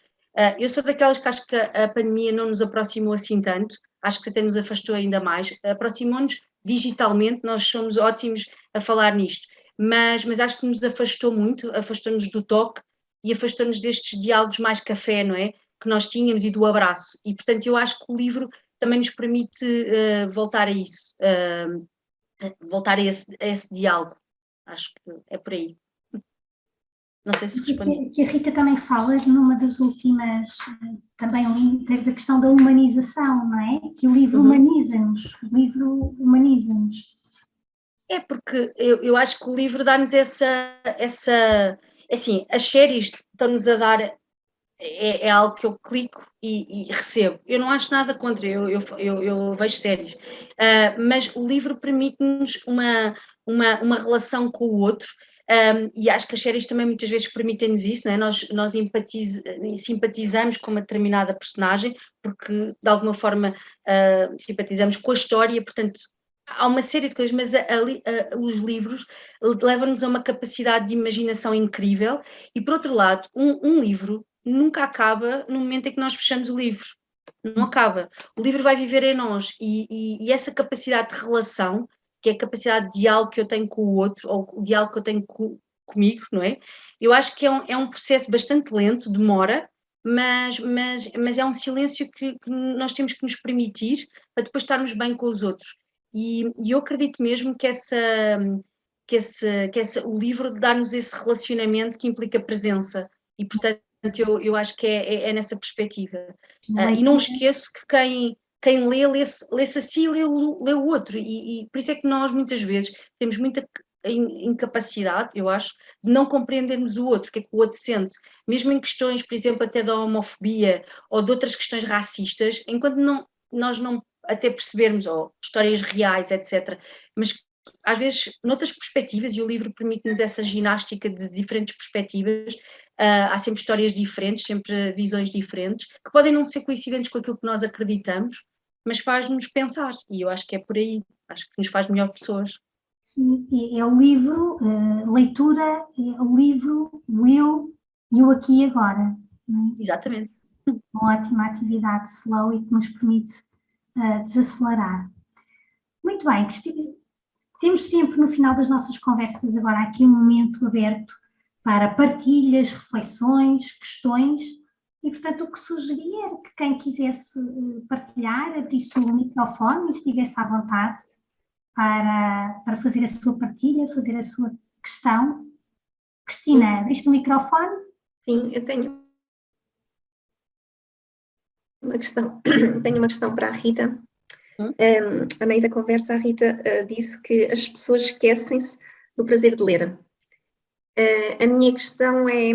Eu sou daquelas que acho que a pandemia não nos aproximou assim tanto, acho que até nos afastou ainda mais, aproximou-nos digitalmente, nós somos ótimos a falar nisto, mas acho que nos afastou muito, afastou-nos do toque e afastou-nos destes diálogos mais café, não é? Que nós tínhamos e do abraço. E, portanto, eu acho que o livro também nos permite voltar a isso, voltar a esse diálogo. Acho que é por aí. Não sei se respondi. Que a Rita também fala numa das últimas, também li, da questão da humanização, não é? Que o livro humaniza-nos, o livro humaniza-nos. É porque eu acho que o livro dá-nos essa assim, as séries estão-nos a dar, é algo que eu clico e recebo. Eu não acho nada contra, eu vejo séries, mas o livro permite-nos uma relação com o outro, e acho que as séries também muitas vezes permitem-nos isso, não é? Nós simpatizamos com uma determinada personagem porque de alguma forma simpatizamos com a história, portanto há uma série de coisas, mas os livros levam-nos a uma capacidade de imaginação incrível. E por outro lado, um livro nunca acaba no momento em que nós fechamos o livro, não acaba, o livro vai viver em nós, e essa capacidade de relação, que é a capacidade de diálogo que eu tenho com o outro, ou o diálogo que eu tenho comigo, não é? Eu acho que é um processo bastante lento, demora, mas é um silêncio que nós temos que nos permitir para depois estarmos bem com os outros. E eu acredito mesmo que o livro dá-nos esse relacionamento que implica presença, e portanto eu acho que é nessa perspectiva. E não esqueço que quem lê-se a si e lê o outro, e por isso é que nós muitas vezes temos muita incapacidade, eu acho, de não compreendermos o outro, o que é que o outro sente, mesmo em questões, por exemplo, até da homofobia ou de outras questões racistas, enquanto nós não até percebermos, ou histórias reais, etc., mas às vezes noutras perspectivas, e o livro permite-nos essa ginástica de diferentes perspectivas, há sempre histórias diferentes, sempre visões diferentes, que podem não ser coincidentes com aquilo que nós acreditamos, mas faz-nos pensar, e eu acho que é por aí, acho que nos faz melhor pessoas. Sim, é o livro, leitura, é o livro, o eu e o aqui e agora. Não é? Exatamente. Uma ótima atividade slow e que nos permite desacelerar. Muito bem, temos sempre no final das nossas conversas agora aqui um momento aberto para partilhas, reflexões, questões, e portanto o que sugeria era que quem quisesse partilhar abrisse o microfone e estivesse à vontade para fazer a sua partilha, fazer a sua questão. Cristina, abriste o microfone? Sim, eu tenho uma questão, para a Rita. A meio da conversa, a Rita disse que as pessoas esquecem-se do prazer de ler. A minha questão é,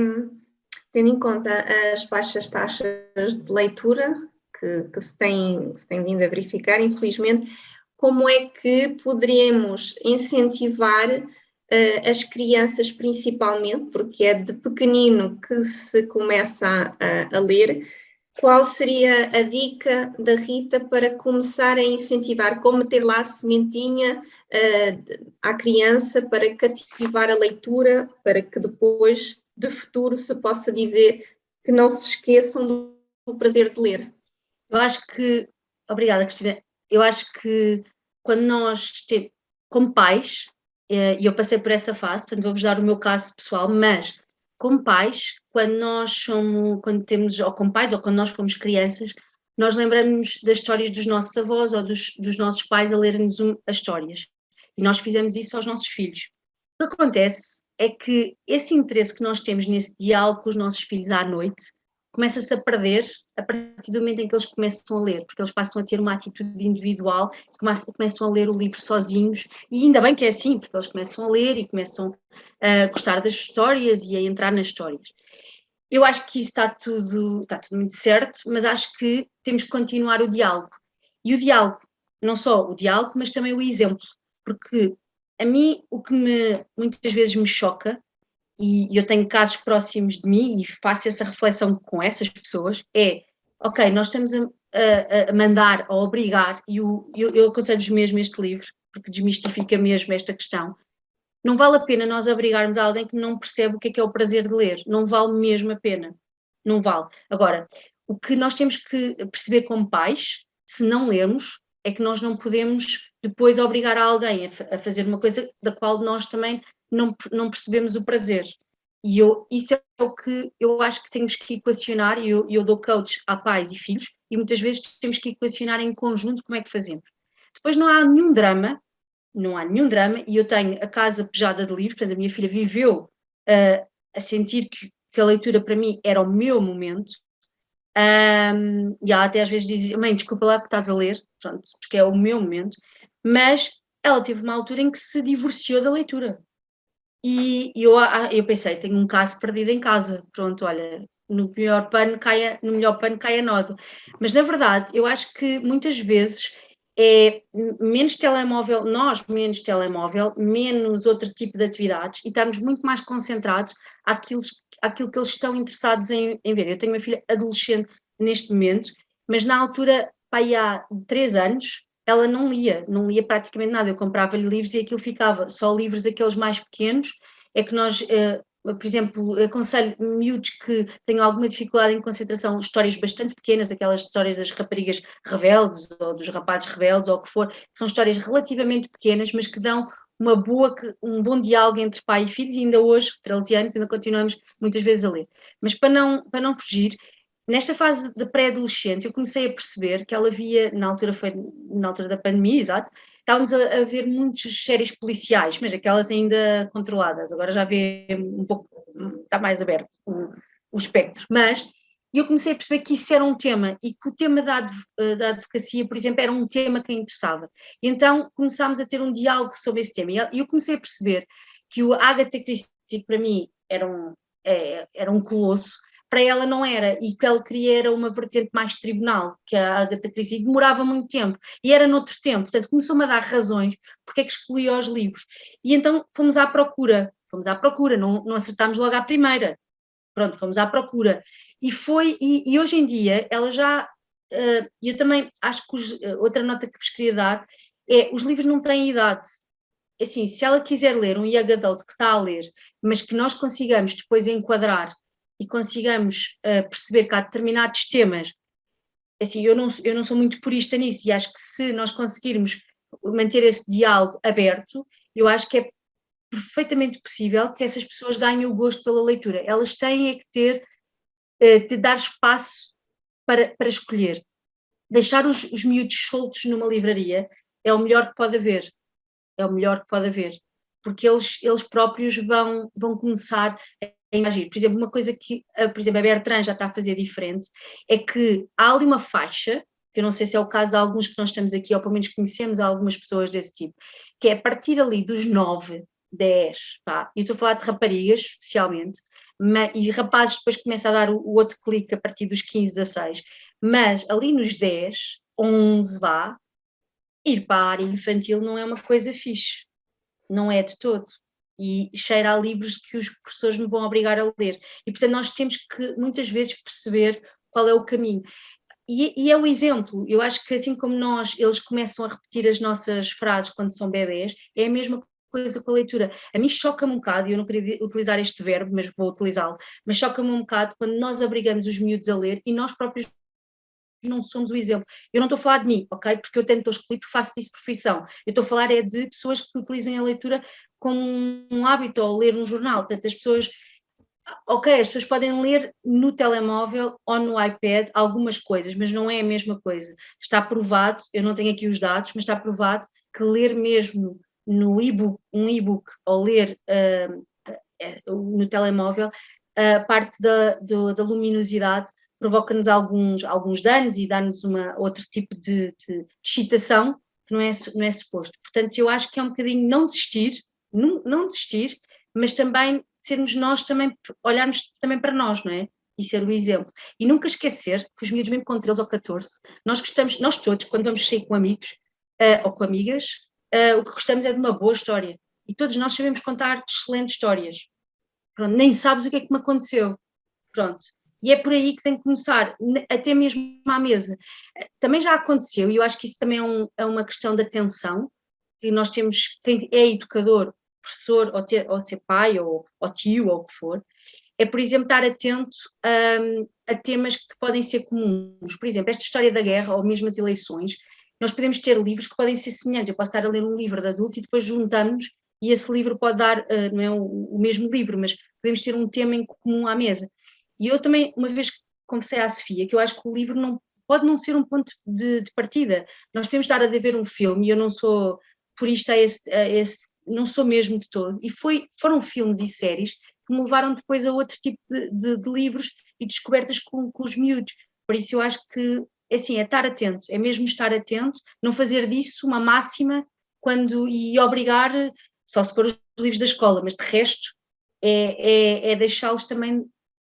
tendo em conta as baixas taxas de leitura que se tem vindo a verificar, infelizmente, como é que poderíamos incentivar as crianças principalmente, porque é de pequenino que se começa a ler. Qual seria a dica da Rita para começar a incentivar, como meter lá a sementinha à criança para cativar a leitura, para que depois, de futuro, se possa dizer que não se esqueçam do prazer de ler? Eu acho que, obrigada Cristina, eu acho que quando nós como pais, e eu passei por essa fase, portanto vou-vos dar o meu caso pessoal, mas como pais, quando temos, ou como pais, ou quando nós fomos crianças, nós lembramos das histórias dos nossos avós ou dos nossos pais a lerem-nos as histórias. E nós fizemos isso aos nossos filhos. O que acontece é que esse interesse que nós temos nesse diálogo com os nossos filhos à noite começa-se a perder a partir do momento em que eles começam a ler, porque eles passam a ter uma atitude individual, começam a ler o livro sozinhos, e ainda bem que é assim, porque eles começam a ler e começam a gostar das histórias e a entrar nas histórias. Eu acho que isso está tudo muito certo, mas acho que temos que continuar o diálogo. E o diálogo, não só o diálogo, mas também o exemplo, porque a mim o que muitas vezes me choca, e eu tenho casos próximos de mim e faço essa reflexão com essas pessoas, ok, nós estamos a mandar, a obrigar, e eu aconselho-vos mesmo este livro, porque desmistifica mesmo esta questão. Não vale a pena nós obrigarmos a alguém que não percebe o que é o prazer de ler, não vale mesmo a pena, não vale. Agora, o que nós temos que perceber como pais, se não lermos, é que nós não podemos depois obrigar alguém a fazer uma coisa da qual nós também não percebemos o prazer. E isso é o que eu acho que temos que equacionar, e eu dou coach a pais e filhos, e muitas vezes temos que equacionar em conjunto como é que fazemos. Depois não há nenhum drama, e eu tenho a casa pejada de livros, portanto a minha filha viveu a sentir que a leitura para mim era o meu momento, e ela até às vezes diz, mãe, desculpa lá que estás a ler, pronto, porque é o meu momento, mas ela teve uma altura em que se divorciou da leitura. E eu pensei, tenho um caso perdido em casa, pronto, olha, no melhor pano cai a nódoa. Mas na verdade, eu acho que muitas vezes é menos telemóvel, menos telemóvel, menos outro tipo de atividades, e estamos muito mais concentrados àquilo que eles estão interessados em ver. Eu tenho uma filha adolescente neste momento, mas na altura, há 3 anos, ela não lia praticamente nada. Eu comprava-lhe livros e aquilo ficava só livros aqueles mais pequenos, é que nós, por exemplo, aconselho miúdos que tenham alguma dificuldade em concentração, histórias bastante pequenas, aquelas histórias das raparigas rebeldes ou dos rapazes rebeldes ou o que for, que são histórias relativamente pequenas, mas que dão um bom diálogo entre pai e filhos, e ainda hoje, 13 anos, ainda continuamos muitas vezes a ler. Mas para não fugir, nesta fase de pré-adolescente, eu comecei a perceber que ela via, foi na altura da pandemia, exato, estávamos a ver muitas séries policiais, mas aquelas ainda controladas, agora já vê um pouco, está mais aberto o espectro, mas E eu comecei a perceber que isso era um tema e que o tema da advocacia, por exemplo, era um tema que a interessava. E então começámos a ter um diálogo sobre esse tema. E eu comecei a perceber que o Agatha Christie, que para mim era um colosso, para ela não era, e que ela queria era uma vertente mais tribunal, que a Agatha Christie, e demorava muito tempo, e era noutro tempo, portanto começou-me a dar razões porque é que escolhia os livros. E então fomos à procura, não acertámos logo à primeira, pronto, fomos à procura. E hoje em dia, ela já, eu também acho que outra nota que vos queria dar é, os livros não têm idade. Assim, se ela quiser ler um young adult que está a ler, mas que nós consigamos depois enquadrar e consigamos perceber que há determinados temas, assim, eu não sou muito purista nisso, e acho que se nós conseguirmos manter esse diálogo aberto, eu acho que é perfeitamente possível que essas pessoas ganhem o gosto pela leitura. Elas têm é que de dar espaço para escolher. Deixar os miúdos soltos numa livraria é o melhor que pode haver. É o melhor que pode haver. Porque eles próprios vão começar a imagir. Por exemplo, uma coisa que, por exemplo, a Bertrand já está a fazer diferente é que há ali uma faixa, que eu não sei se é o caso de alguns que nós estamos aqui, ou pelo menos conhecemos algumas pessoas desse tipo, que é a partir ali dos 9, 10, pá, e estou a falar de raparigas especialmente, e rapazes depois começam a dar o outro clique a partir dos 15, 16, mas ali nos 10, 11 vá, ir para a área infantil não é uma coisa fixe, não é de todo, e cheira a livros que os professores me vão obrigar a ler, e portanto nós temos que muitas vezes perceber qual é o caminho. E é o exemplo, eu acho que assim como eles começam a repetir as nossas frases quando são bebés, é a mesma coisa com a leitura. A mim choca-me um bocado, e eu não queria utilizar este verbo, mas vou utilizá-lo, mas choca-me um bocado quando nós obrigamos os miúdos a ler e nós próprios não somos o exemplo. Eu não estou a falar de mim, ok? Porque eu tento escolher porque faço disso profissão. Eu estou a falar é de pessoas que utilizem a leitura como um hábito, ou ler um jornal. Portanto, as pessoas podem ler no telemóvel ou no iPad algumas coisas, mas não é a mesma coisa. Está provado, eu não tenho aqui os dados, mas está provado que ler mesmo no um e-book ou ler no telemóvel, a parte da luminosidade provoca-nos alguns danos e dá-nos outro tipo de excitação que não é suposto. Portanto, eu acho que é um bocadinho não desistir, mas também sermos nós também, olharmos também para nós, não é? E ser o exemplo. E nunca esquecer que os miúdos, mesmo com 13 ou 14, nós todos, quando vamos sair com amigos ou com amigas, o que gostamos é de uma boa história. E todos nós sabemos contar excelentes histórias. Pronto, nem sabes o que é que me aconteceu. Pronto. E é por aí que tem que começar, até mesmo à mesa. Também já aconteceu, e eu acho que isso também é uma questão de atenção, que nós temos, quem é educador, professor, ou ser pai, ou tio, ou o que for, é, por exemplo, estar atento a temas que podem ser comuns. Por exemplo, esta história da guerra, ou mesmo as eleições, nós podemos ter livros que podem ser semelhantes. Eu posso estar a ler um livro de adulto e depois juntamos, e esse livro pode dar, não é o mesmo livro, mas podemos ter um tema em comum à mesa. E eu também, uma vez confessei à Sofia, que eu acho que o livro pode não ser um ponto de partida. Nós podemos estar a ver um filme, e eu não sou purista a esse, não sou mesmo de todo, e foram filmes e séries que me levaram depois a outro tipo de livros e descobertas com os miúdos. Por isso eu acho que, assim, é estar atento, é mesmo estar atento, não fazer disso uma máxima e obrigar, só se for os livros da escola, mas de resto é deixá-los também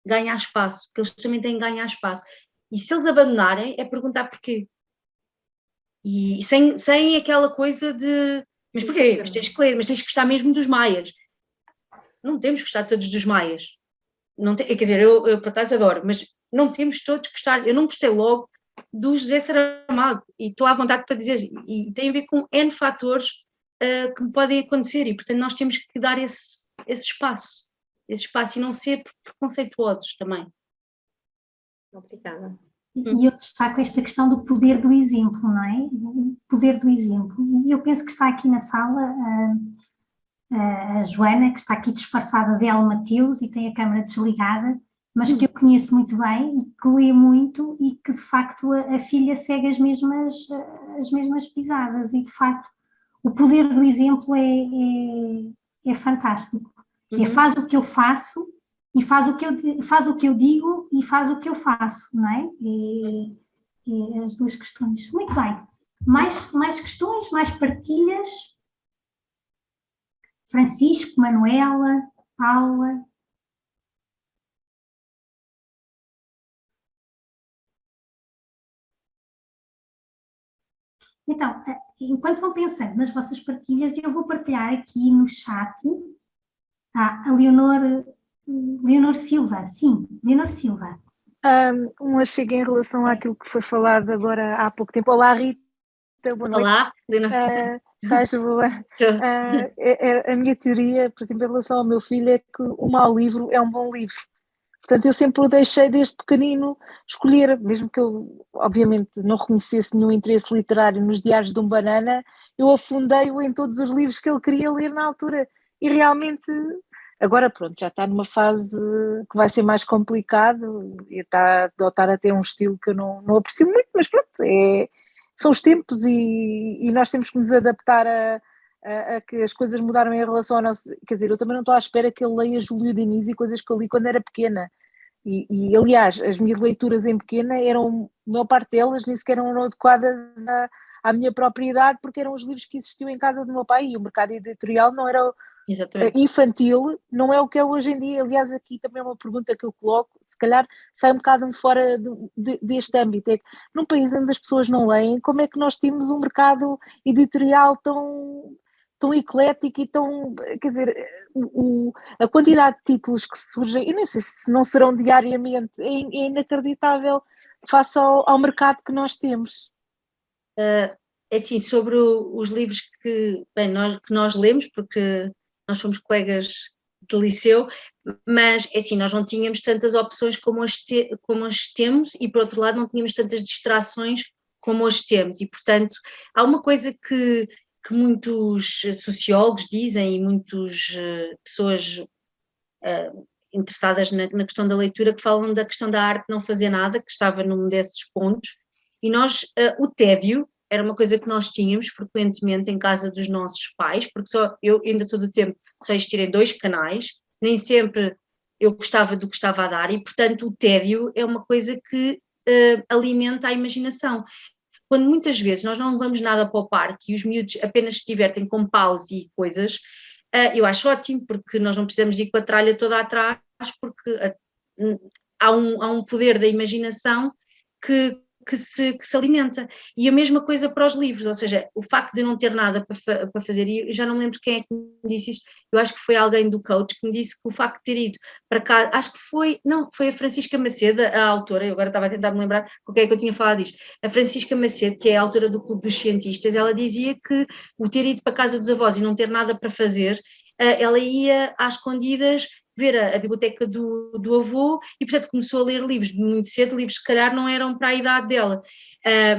ganhar espaço, porque eles também têm que ganhar espaço. E se eles abandonarem, é perguntar porquê. E sem aquela coisa de mas porquê? Mas tens que ler, mas tens que gostar mesmo dos maias. Não temos que gostar todos dos maias. Quer dizer, eu por acaso adoro, mas não temos todos que gostar. Eu não gostei logo do José Saramago e estou à vontade para dizer, e tem a ver com N fatores que me podem acontecer, e portanto nós temos que dar esse espaço e não ser preconceituosos também. Obrigada. E eu destaco esta questão do poder do exemplo, não é? O poder do exemplo. E eu penso que está aqui na sala a Joana, que está aqui disfarçada de Elma Mateus e tem a câmara desligada, mas que eu conheço muito bem e que lê muito, e que de facto a filha segue as mesmas pisadas, e de facto o poder do exemplo é fantástico. Faz o que eu faço e faz o que eu digo e faz o que eu faço, não é? E as duas questões. Muito bem. Mais questões, mais partilhas? Francisco, Manuela, Paula. Então, enquanto vão pensando nas vossas partilhas, eu vou partilhar aqui no chat a Leonor Silva. Sim, Leonor Silva. Chega em relação àquilo que foi falado agora há pouco tempo. Olá, Rita, boa noite. Olá, Leonor. Estás boa? A minha teoria, por exemplo, em relação ao meu filho, é que o mau livro é um bom livro. Portanto, eu sempre o deixei desde pequenino escolher, mesmo que eu, obviamente, não reconhecesse nenhum interesse literário nos Diários de um Banana, eu afundei-o em todos os livros que ele queria ler na altura. E realmente, agora pronto, já está numa fase que vai ser mais complicado e está a adotar até um estilo que eu não aprecio muito, mas pronto, são os tempos e nós temos que nos adaptar a que as coisas mudaram em relação ao nosso... Quer dizer, eu também não estou à espera que ele leia Júlio Diniz e coisas que eu li quando era pequena. E aliás, as minhas leituras em pequena eram, a maior parte delas nem sequer eram adequadas à minha própria idade, porque eram os livros que existiam em casa do meu pai e o mercado editorial não era... Exatamente. Infantil, não é o que é hoje em dia. Aliás, aqui também é uma pergunta que eu coloco, se calhar sai um bocado fora deste âmbito, é que num país onde as pessoas não leem, como é que nós temos um mercado editorial tão eclético e tão, quer dizer, a quantidade de títulos que surgem, eu nem sei se não serão diariamente, é inacreditável face ao mercado que nós temos. É assim, sobre os livros que nós lemos, porque nós fomos colegas de liceu, mas é assim, nós não tínhamos tantas opções como hoje temos e, por outro lado, não tínhamos tantas distrações como hoje temos. E, portanto, há uma coisa que muitos sociólogos dizem e muitas pessoas interessadas na questão da leitura que falam da questão da arte não fazer nada, que estava num desses pontos, e nós, o tédio, era uma coisa que nós tínhamos frequentemente em casa dos nossos pais, porque eu ainda sou do tempo de só existirem 2 canais, nem sempre eu gostava do que estava a dar, e portanto o tédio é uma coisa que alimenta a imaginação. Quando muitas vezes nós não levamos nada para o parque e os miúdos apenas se divertem com paus e coisas, eu acho ótimo, porque nós não precisamos ir com a tralha toda atrás, porque há um poder da imaginação que se alimenta. E a mesma coisa para os livros, ou seja, o facto de eu não ter nada para fazer, e eu já não lembro quem é que me disse isto, eu acho que foi alguém do coach que me disse que o facto de ter ido para cá, acho que foi a Francisca Macedo, a autora, eu agora estava a tentar me lembrar com quem é que eu tinha falado disto, a Francisca Macedo, que é a autora do Clube dos Cientistas, ela dizia que o ter ido para a casa dos avós e não ter nada para fazer, ela ia às escondidas ver a biblioteca do avô e, portanto, começou a ler livros muito cedo, livros que se calhar não eram para a idade dela.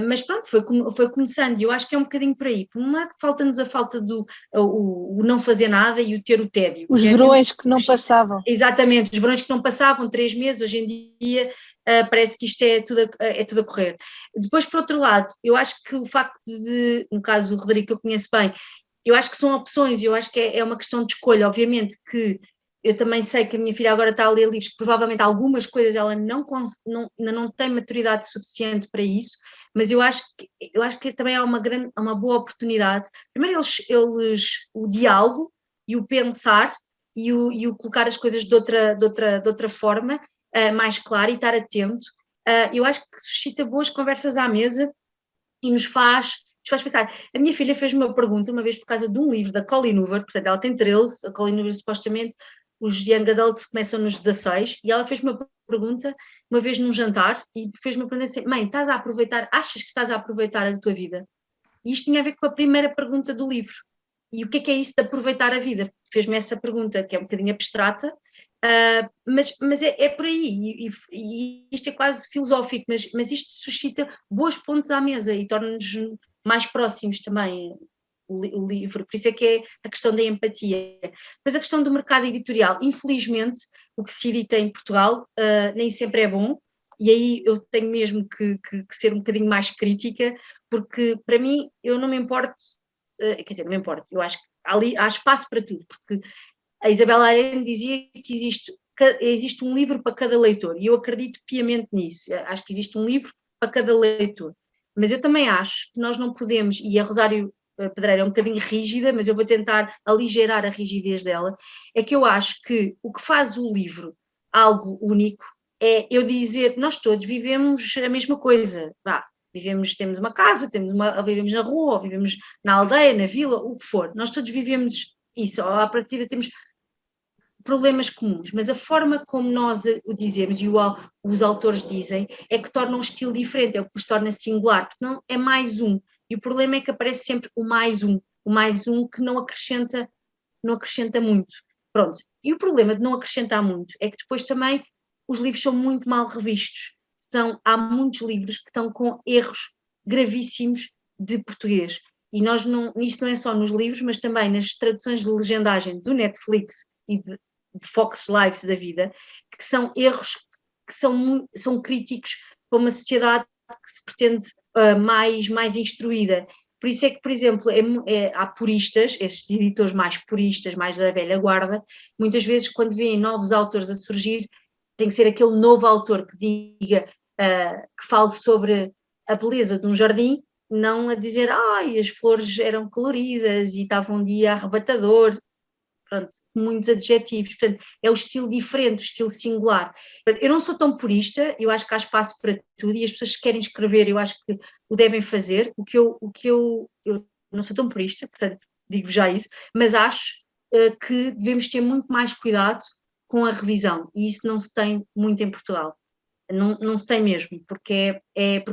Mas pronto, foi começando e eu acho que é um bocadinho por aí. Por um lado, falta-nos a falta do o não fazer nada e o ter o tédio. Os verões que não passavam. Exatamente, os verões que não passavam, 3 meses, hoje em dia parece que isto é tudo a correr. Depois, por outro lado, eu acho que o facto de, no caso o Rodrigo que eu conheço bem, eu acho que são opções, eu acho que é uma questão de escolha, obviamente que eu também sei que a minha filha agora está a ler livros que provavelmente algumas coisas ela ainda não tem maturidade suficiente para isso, mas eu acho que também há uma boa oportunidade. Primeiro o diálogo e o pensar e o colocar as coisas de outra forma, mais clara e estar atento. Eu acho que suscita boas conversas à mesa e nos faz pensar. A minha filha fez-me uma pergunta uma vez por causa de um livro da Colleen Hoover, portanto ela tem 13, a Colleen Hoover supostamente os Young Adults começam nos 16, e ela fez-me uma pergunta uma vez num jantar, e fez-me uma pergunta assim, mãe, achas que estás a aproveitar a tua vida? E isto tinha a ver com a primeira pergunta do livro. E o que é isso de aproveitar a vida? Fez-me essa pergunta, que é um bocadinho abstrata, mas é por aí, e isto é quase filosófico, mas isto suscita bons pontos à mesa e torna-nos mais próximos também, o livro, por isso é que é a questão da empatia. Mas a questão do mercado editorial, infelizmente, o que se edita em Portugal nem sempre é bom, e aí eu tenho mesmo que ser um bocadinho mais crítica, porque para mim eu não me importo, quer dizer, não me importo, eu acho que há espaço para tudo, porque a Isabel Allende dizia que existe existe um livro para cada leitor, e eu acredito piamente nisso. Acho que existe um livro para cada leitor. Mas eu também acho que nós não podemos, e a Rosário Pedreira é um bocadinho rígida, mas eu vou tentar aligerar a rigidez dela, é que eu acho que o que faz o livro algo único é eu dizer, nós todos vivemos a mesma coisa, temos uma casa, vivemos na rua, ou vivemos na aldeia, na vila, o que for, nós todos vivemos isso, ou à partida temos problemas comuns, mas a forma como nós o dizemos e os autores dizem é que torna um estilo diferente, é o que os torna singular, porque não é mais um, e o problema é que aparece sempre o mais um que não acrescenta muito, pronto, e o problema de não acrescentar muito é que depois também os livros são muito mal revistos, há muitos livros que estão com erros gravíssimos de português, e isso não é só nos livros, mas também nas traduções de legendagem do Netflix e de Fox Lives da vida, que são erros que são críticos para uma sociedade que se pretende mais instruída. Por isso é que, por exemplo, há puristas, estes editores mais puristas, mais da velha guarda, muitas vezes quando veem novos autores a surgir, tem que ser aquele novo autor que diga, que fale sobre a beleza de um jardim, não a dizer, as flores eram coloridas e estava um dia arrebatador, pronto, muitos adjetivos, portanto, é o estilo diferente, o estilo singular. Eu não sou tão purista, eu acho que há espaço para tudo e as pessoas que querem escrever, eu acho que o devem fazer, eu não sou tão purista, portanto, digo já isso, mas acho que devemos ter muito mais cuidado com a revisão, e isso não se tem muito em Portugal, não se tem mesmo, porque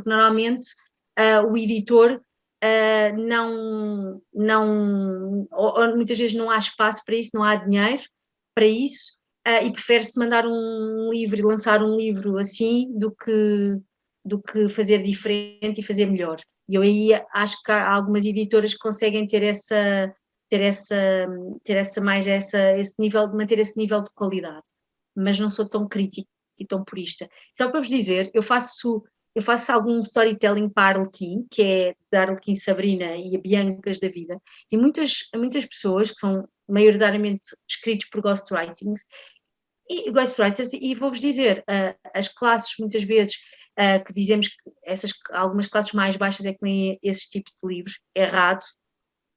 normalmente o editor muitas vezes não há espaço para isso, não há dinheiro para isso, e prefere-se mandar um livro e lançar um livro assim do que fazer diferente e fazer melhor. E eu aí acho que há algumas editoras que conseguem ter esse nível, manter esse nível de qualidade, mas não sou tão crítica e tão purista. Então, para vos dizer, eu faço algum storytelling para a Arlequim, que é da Arlequim Sabrina e a Biancas da vida, e muitas pessoas que são maioritariamente escritos por ghostwriters, e vou-vos dizer, as classes muitas vezes que dizemos que algumas classes mais baixas é que leem esses tipos de livros, errado,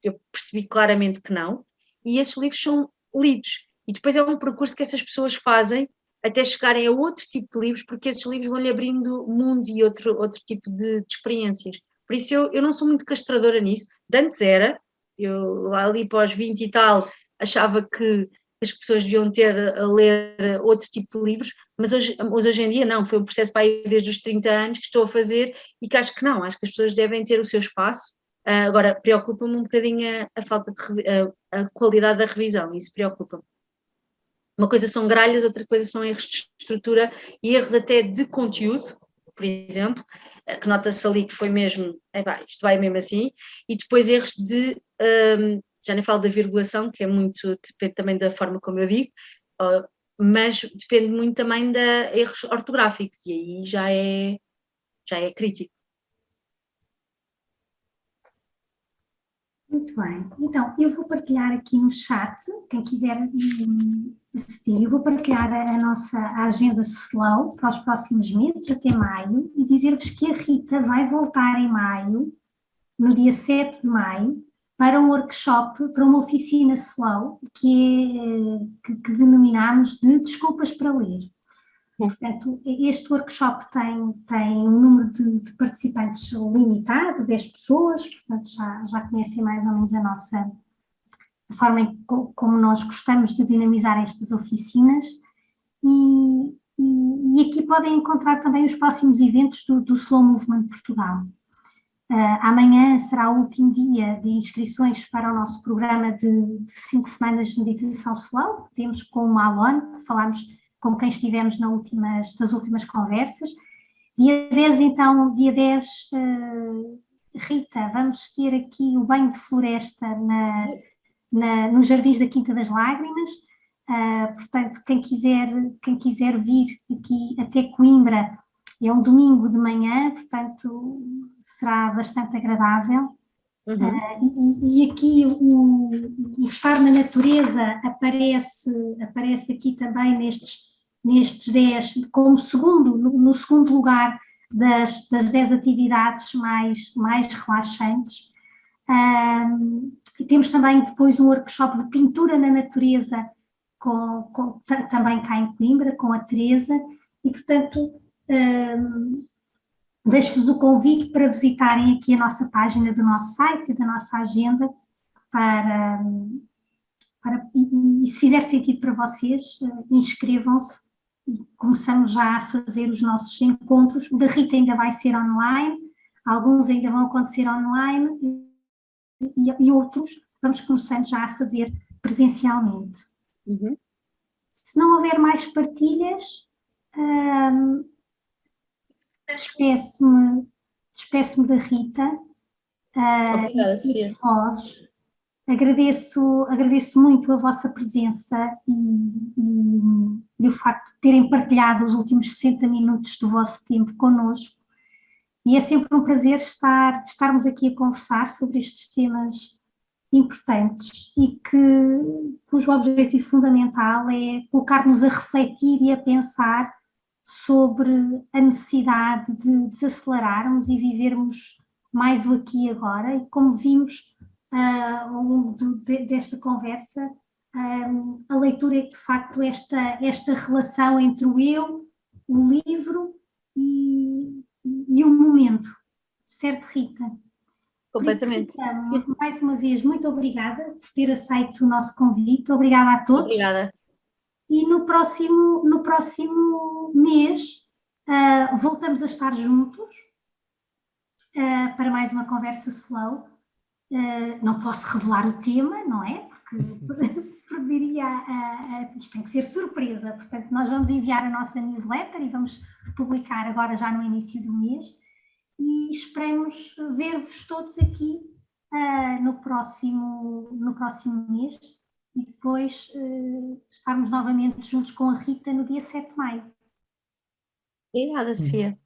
eu percebi claramente que não, e esses livros são lidos, e depois é um percurso que essas pessoas fazem até chegarem a outro tipo de livros, porque esses livros vão-lhe abrindo mundo e outro tipo de experiências. Por isso eu não sou muito castradora nisso. De antes era, eu ali pós 20 e tal, achava que as pessoas deviam ter a ler outro tipo de livros, mas hoje em dia não, foi um processo para aí desde os 30 anos que estou a fazer e que acho que não, acho que as pessoas devem ter o seu espaço. Agora, preocupa-me um bocadinho a falta de a qualidade da revisão, isso preocupa-me. Uma coisa são gralhas, outra coisa são erros de estrutura e erros até de conteúdo, por exemplo, que nota-se ali que foi mesmo, isto vai mesmo assim, e depois erros já nem falo da virgulação, que é muito, depende também da forma como eu digo, mas depende muito também de erros ortográficos, e aí já é crítico. Muito bem, então eu vou partilhar aqui no chat, quem quiser assistir, eu vou partilhar a nossa agenda Slow para os próximos meses, até maio, e dizer-vos que a Rita vai voltar em maio, no dia 7 de maio, para um workshop, para uma oficina Slow, que denominamos de Desculpas para Ler. Portanto, este workshop tem um número de participantes limitado, 10 pessoas, portanto já conhecem mais ou menos a forma como nós gostamos de dinamizar estas oficinas e aqui podem encontrar também os próximos eventos do Slow Movement Portugal. Amanhã será o último dia de inscrições para o nosso programa de 5 semanas de meditação slow, temos com o Malone, que falámos com quem estivemos das últimas conversas. Dia 10, então, Rita, vamos ter aqui o banho de floresta nos Jardins da Quinta das Lágrimas, portanto, quem quiser vir aqui até Coimbra, é um domingo de manhã, portanto, será bastante agradável. E aqui o estar na natureza aparece aqui também nestes nestes 10, como segundo, no segundo lugar das 10 atividades mais relaxantes. E temos também depois um workshop de pintura na natureza, também cá em Coimbra, com a Teresa, e portanto deixo-vos o convite para visitarem aqui a nossa página do nosso site e da nossa agenda, e se fizer sentido para vocês, inscrevam-se e começamos já a fazer os nossos encontros. O da Rita ainda vai ser online, alguns ainda vão acontecer online e outros vamos começando já a fazer presencialmente. Uhum. Se não houver mais partilhas, despeço-me da Rita. Obrigada, Sofia. Agradeço muito a vossa presença e o facto de terem partilhado os últimos 60 minutos do vosso tempo connosco. E é sempre um prazer estarmos aqui a conversar sobre estes temas importantes e cujo objetivo fundamental é colocar-nos a refletir e a pensar sobre a necessidade de desacelerarmos e vivermos mais o aqui e agora. E como vimos ao longo desta conversa, a leitura é que de facto esta relação entre o eu, o livro e o momento, certo, Rita? Completamente. Por isso, Rita, mais uma vez, muito obrigada por ter aceito o nosso convite, obrigada a todos. Obrigada. E no próximo mês voltamos a estar juntos para mais uma conversa slow. Não posso revelar o tema, não é? Porque isto tem que ser surpresa, portanto nós vamos enviar a nossa newsletter e vamos publicar agora já no início do mês e esperamos ver-vos todos aqui no próximo mês e depois estarmos novamente juntos com a Rita no dia 7 de maio. Obrigada, Sofia.